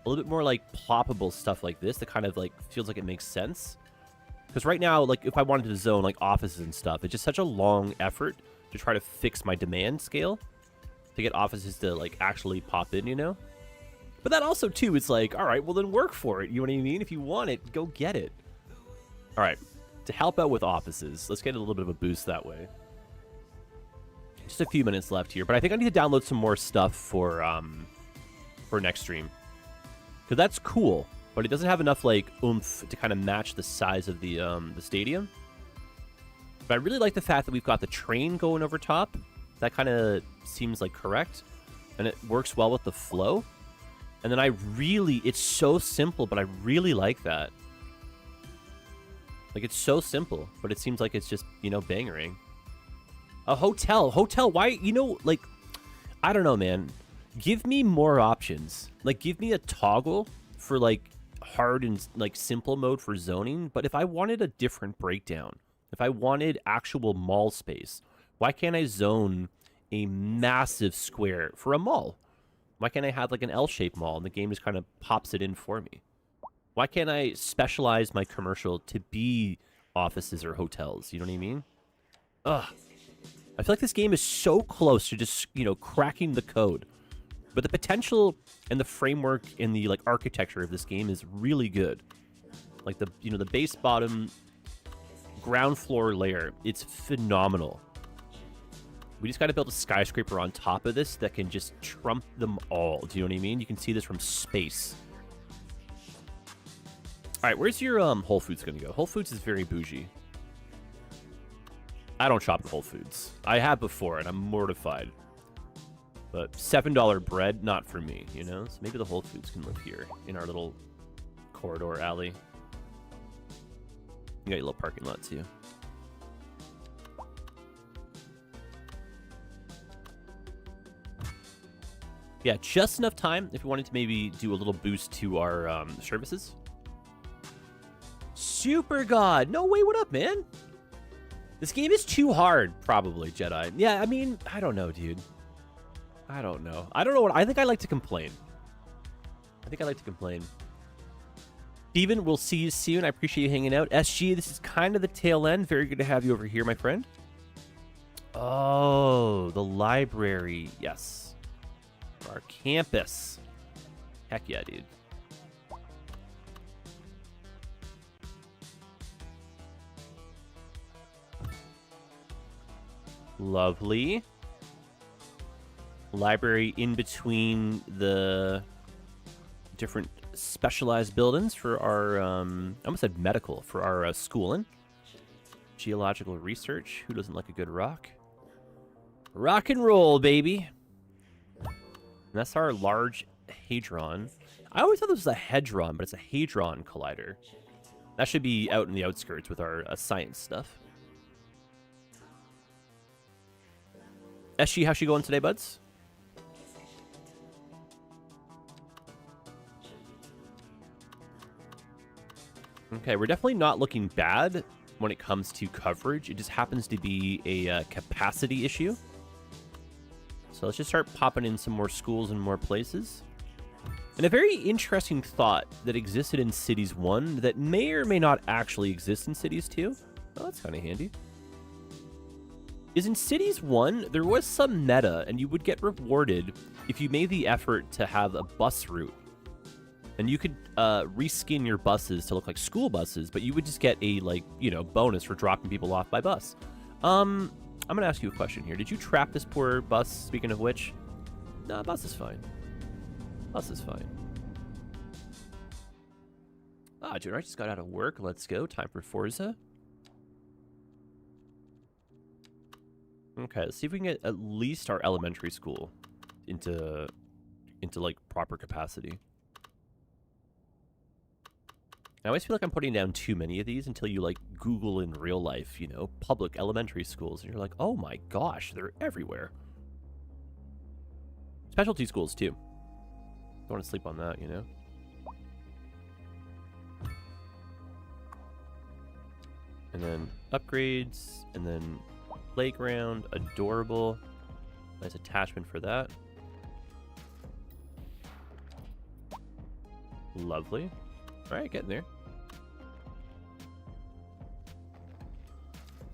a little bit more like ploppable stuff like this that kind of like feels like it makes sense. Because right now, like, if I wanted to zone, like, offices and stuff, it's just such a long effort to try to fix my demand scale to get offices to, like, actually pop in, you know? But that also, too, is like, all right, well, then work for it. You know what I mean? If you want it, go get it. All right. To help out with offices, let's get a little bit of a boost that way. Just a few minutes left here, but I think I need to download some more stuff for next stream. Because that's cool. But it doesn't have enough, like, oomph to kind of match the size of the stadium. But I really like the fact that we've got the train going over top. That kind of seems, like, correct. And it works well with the flow. And then it's so simple, but I really like that. Like, it's so simple, but it seems like it's just, you know, bangering. A hotel. Hotel, why, you know, like, I don't know, man. Give me more options. Like, give me a toggle for, like, hard and like simple mode for zoning, but if I wanted a different breakdown, if I wanted actual mall space, why can't I zone a massive square for a mall? Why can't I have like an L-shaped mall and the game just kind of pops it in for me? Why can't I specialize my commercial to be offices or hotels? You know what I mean? Ugh. I feel like this game is so close to just, you know, cracking the code. But the potential and the framework and the like architecture of this game is really good. Like the, you know, the base, bottom, ground floor layer, it's phenomenal. We just got to build a skyscraper on top of this that can just trump them all. Do you know what I mean? You can see this from space. All right, where's your Whole Foods going to go? Whole Foods is very bougie. I don't shop at Whole Foods. I have before, and I'm mortified. But $7 bread, not for me, you know? So maybe the Whole Foods can live here in our little corridor alley. You got your little parking lot, too. Yeah, just enough time if we wanted to maybe do a little boost to our services. Super God! No way, what up, man? This game is too hard, probably, Jedi. Yeah, I mean, I don't know, dude. I don't know. I don't know what... I think I like to complain. Steven, we'll see you soon. I appreciate you hanging out. SG, this is kind of the tail end. Very good to have you over here, my friend. Oh, the library. Yes. Our campus. Heck yeah, dude. Lovely. Library in between the different specialized buildings for our, I almost said medical, for our schooling. Geological research. Who doesn't like a good rock? Rock and roll, baby. And that's our large hadron. I always thought this was a hedron, but it's a hadron collider. That should be out in the outskirts with our science stuff. SG, how's she going today, buds? Okay, we're definitely not looking bad when it comes to coverage. It just happens to be a capacity issue. So let's just start popping in some more schools and more places. And a very interesting thought that existed in Cities 1 that may or may not actually exist in Cities 2. Oh, that's kind of handy. Is in Cities 1, there was some meta, and you would get rewarded if you made the effort to have a bus route. And you could reskin your buses to look like school buses, but you would just get a, like, you know, bonus for dropping people off by bus. I'm going to ask you a question here. Did you trap this poor bus, speaking of which? Nah, bus is fine. Bus is fine. Ah, dude, I just got out of work. Let's go. Time for Forza. Okay, let's see if we can get at least our elementary school into like proper capacity. I always feel like I'm putting down too many of these until you like Google in real life, you know, public elementary schools, and you're like, oh my gosh, they're everywhere. Specialty schools too. Don't want to sleep on that, you know. And then upgrades, and then playground, adorable. Nice attachment for that. Lovely. All right, getting there.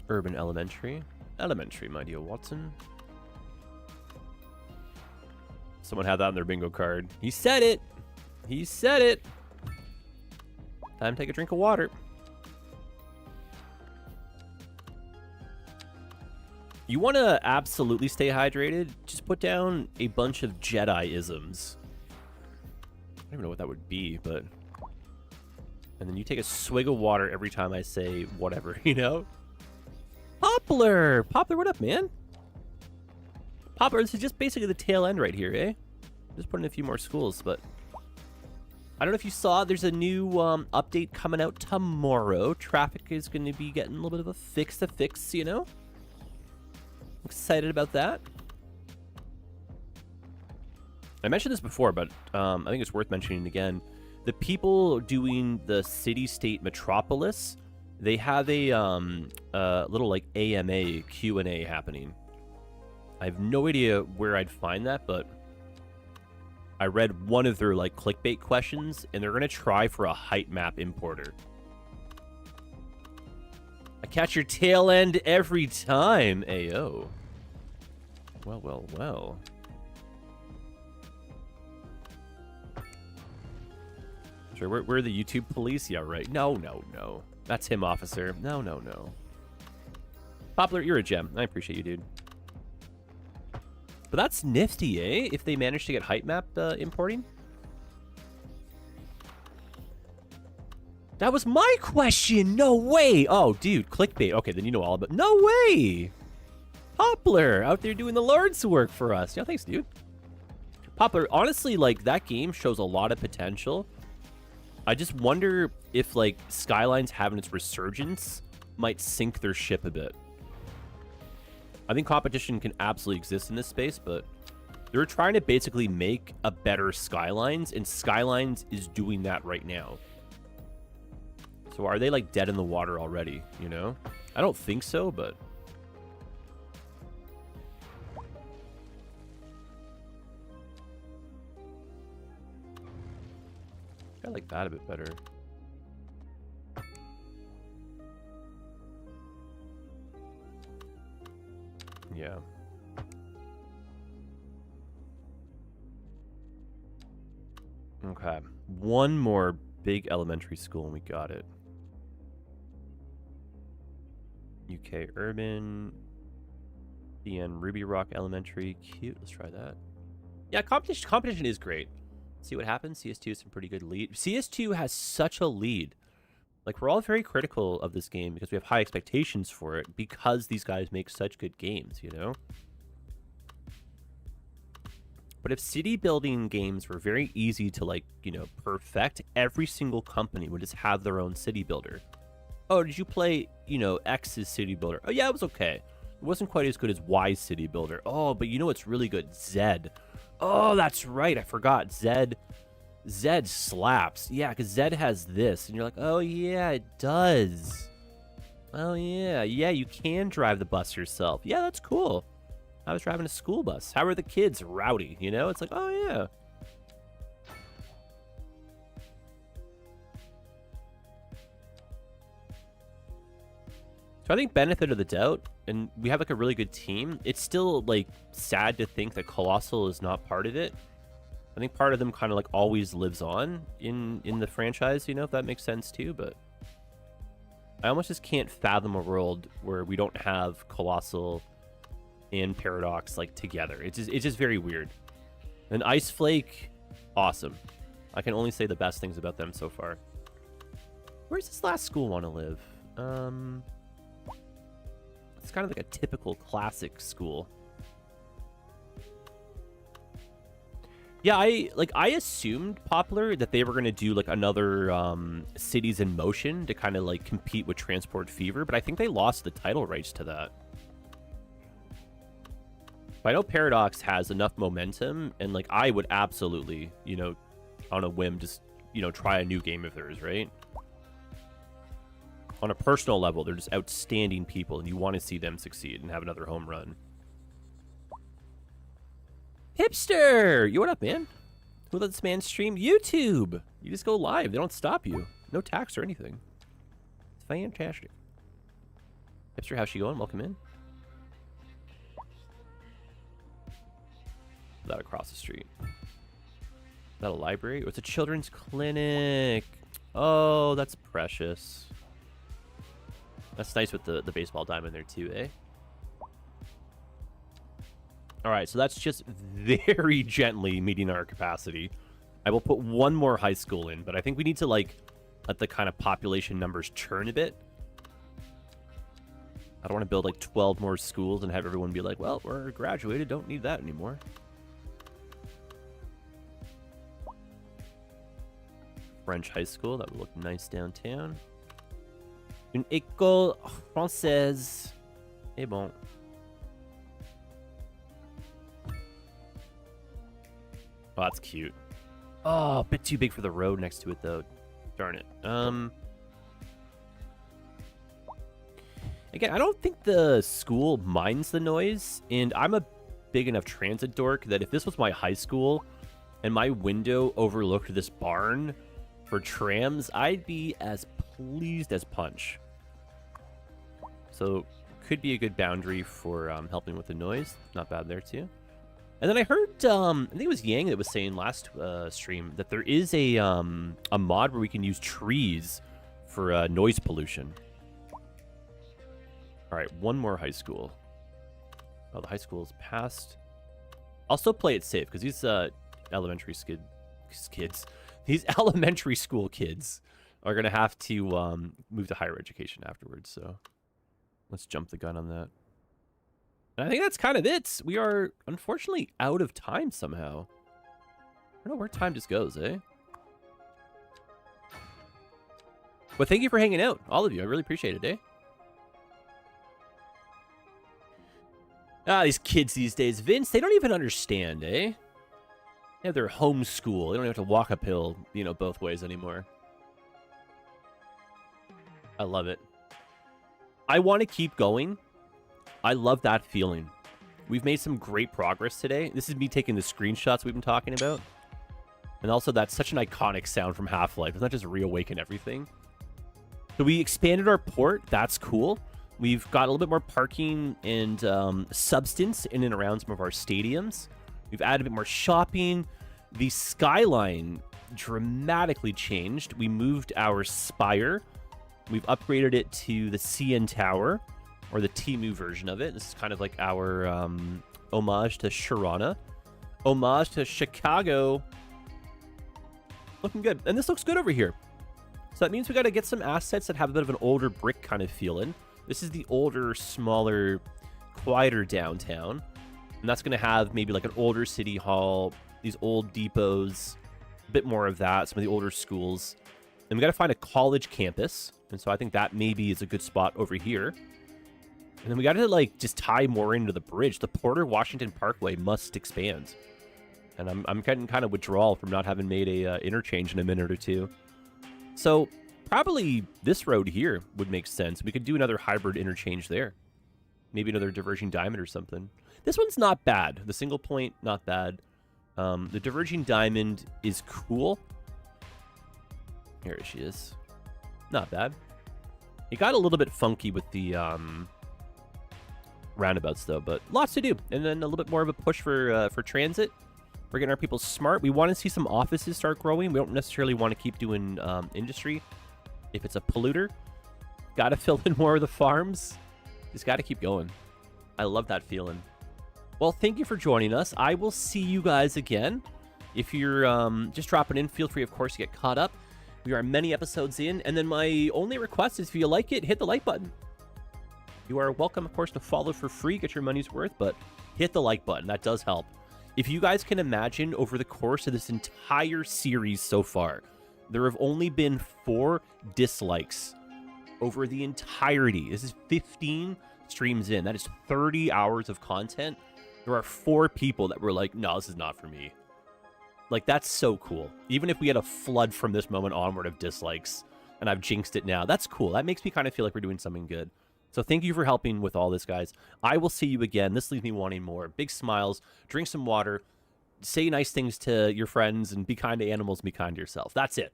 Urban elementary. Elementary, my dear Watson. Someone had that on their bingo card. He said it. He said it. Time to take a drink of water. You want to absolutely stay hydrated? Just put down a bunch of Jedi-isms. I don't even know what that would be, but... And then you take a swig of water every time I say whatever, you know? Poplar! Poplar, what up, man? Poplar, this is just basically the tail end right here, eh? Just putting a few more schools, but... I don't know if you saw, there's a new update coming out tomorrow. Traffic is going to be getting a little bit of a fix, you know? Excited about that. I mentioned this before, but I think it's worth mentioning again. The people doing the city-state metropolis, they have a little like AMA Q&A happening. I have no idea where I'd find that, but I read one of their like clickbait questions, and they're gonna try for a height map importer. I catch your tail end every time, ayo. Well, well, well. Sure, we're the YouTube police? Yeah, right. No, no, no. That's him, officer. No, no, no. Poplar, you're a gem. I appreciate you, dude. But that's nifty, eh? If they manage to get height map importing. That was my question. No way. Oh, dude, clickbait. Okay, then you know all about. No way. Poplar out there doing the Lord's work for us. Yeah, thanks, dude. Poplar, honestly, like that game shows a lot of potential. I just wonder if like Skylines having its resurgence might sink their ship a bit. I think competition can absolutely exist in this space, but they're trying to basically make a better Skylines, and Skylines is doing that right now. So are they like dead in the water already, you know? I don't think so, but... I like that a bit better. Yeah. Okay. One more big elementary school and we got it. UK Urban. DN Ruby Rock Elementary. Cute. Let's try that. Yeah, competition is great. See what happens. CS2 has some pretty good lead. CS2 has such a lead. Like, we're all very critical of this game because we have high expectations for it because these guys make such good games, you know? But if city building games were very easy to, like, you know, perfect, every single company would just have their own city builder. Oh, did you play, you know, X's city builder? Oh, yeah, it was okay. It wasn't quite as good as Y's city builder. Oh, but you know what's really good? Zed. Oh, that's right. I forgot. Zed slaps. Yeah, because Zed has this. And you're like, oh, yeah, it does. Oh, yeah. Yeah, you can drive the bus yourself. Yeah, that's cool. I was driving a school bus. How are the kids? Rowdy, you know? It's like, oh, yeah. So I think benefit of the doubt, and we have like a really good team. It's still like sad to think that Colossal is not part of it. I think part of them kind of like always lives on in the franchise, you know, if that makes sense too. But I almost just can't fathom a world where we don't have Colossal and Paradox like together. It's just very weird. And Ice Flake, awesome. I can only say the best things about them so far. Where's this last school want to live? It's kind of like a typical classic school. Yeah, I assumed, Poplar, that they were going to do like another Cities in Motion to kind of like compete with Transport Fever, but I think they lost the title rights to that. But I know Paradox has enough momentum, and like I would absolutely, you know, on a whim, just, you know, try a new game of theirs, right? On a personal level, they're just outstanding people, and you want to see them succeed and have another home run. Hipster! You what up, man? Who let this man stream? YouTube! You just go live. They don't stop you. No tax or anything. It's fantastic. Hipster, how's she going? Welcome in. That across the street. Is that a library? Oh, it's a children's clinic. Oh, that's precious. That's nice with the baseball diamond there too, eh? All right, so that's just very gently meeting our capacity. I will put one more high school in, but I think we need to like let the kind of population numbers churn a bit. I don't want to build like 12 more schools and have everyone be like, well, we're graduated, don't need that anymore. French high school, that would look nice downtown. Une école française. Et bon. Oh, that's cute. Oh, a bit too big for the road next to it, though. Darn it. Again, I don't think the school minds the noise, and I'm a big enough transit dork that if this was my high school and my window overlooked this barn for trams, I'd be as pleased as punch. So could be a good boundary for helping with the noise. Not bad there too. And then I heard, I think it was Yang that was saying last stream that there is a mod where we can use trees for noise pollution. All right, one more high school. Oh, the high school is past. I'll still play it safe because these elementary kids, these elementary school kids are gonna have to move to higher education afterwards. So let's jump the gun on that. And I think that's kind of it. We are unfortunately out of time somehow. I don't know where time just goes, eh? But thank you for hanging out, all of you. I really appreciate it, eh? Ah, these kids these days, Vince, they don't even understand, eh? They have their homeschool. They don't even have to walk uphill, you know, both ways anymore. I love it. I want to keep going. I love that feeling. We've made some great progress today. This is me taking the screenshots we've been talking about. And also, that's such an iconic sound from Half-Life. It's not just reawaken everything. So we expanded our port. That's cool. We've got a little bit more parking and substance in and around some of our stadiums. We've added a bit more shopping. The skyline dramatically changed. We moved our spire. We've upgraded it to the CN Tower, or the Temu version of it. This is kind of like our homage to Sharana. Homage to Chicago. Looking good. And this looks good over here. So that means we got to get some assets that have a bit of an older brick kind of feeling. This is the older, smaller, quieter downtown. And that's going to have maybe like an older city hall, these old depots, a bit more of that, some of the older schools. And we got to find a college campus. And so I think that maybe is a good spot over here. And then we got to like just tie more into the bridge. The Porter Washington Parkway must expand. And I'm getting kind of withdrawal from not having made a interchange in a minute or two. So probably this road here would make sense. We could do another hybrid interchange there. Maybe another diverging diamond or something. This one's not bad. The single point, not bad. The diverging diamond is cool. Here she is. Not bad. It got a little bit funky with the roundabouts though, but lots to do. And then a little bit more of a push for transit. We're getting our people smart. We want to see some offices start growing. We don't necessarily want to keep doing industry. If it's a polluter, got to fill in more of the farms. Just got to keep going. I love that feeling. Well, thank you for joining us. I will see you guys again. If you're just dropping in, feel free, of course, to get caught up. We are many episodes in. And then my only request is if you like it, hit the like button. You are welcome, of course, to follow for free, get your money's worth, but hit the like button. That does help. If you guys can imagine, over the course of this entire series so far, there have only been 4 dislikes over the entirety. This is 15 streams in. That is 30 hours of content. There are 4 people that were like, no, this is not for me. Like, that's so cool. Even if we had a flood from this moment onward of dislikes, and I've jinxed it now, that's cool. That makes me kind of feel like we're doing something good. So thank you for helping with all this, guys. I will see you again. This leaves me wanting more. Big smiles, drink some water, say nice things to your friends, and be kind to animals and be kind to yourself. That's it.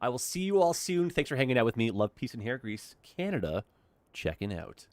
I will see you all soon. Thanks for hanging out with me. Love, peace, and hair grease. Canada, checking out.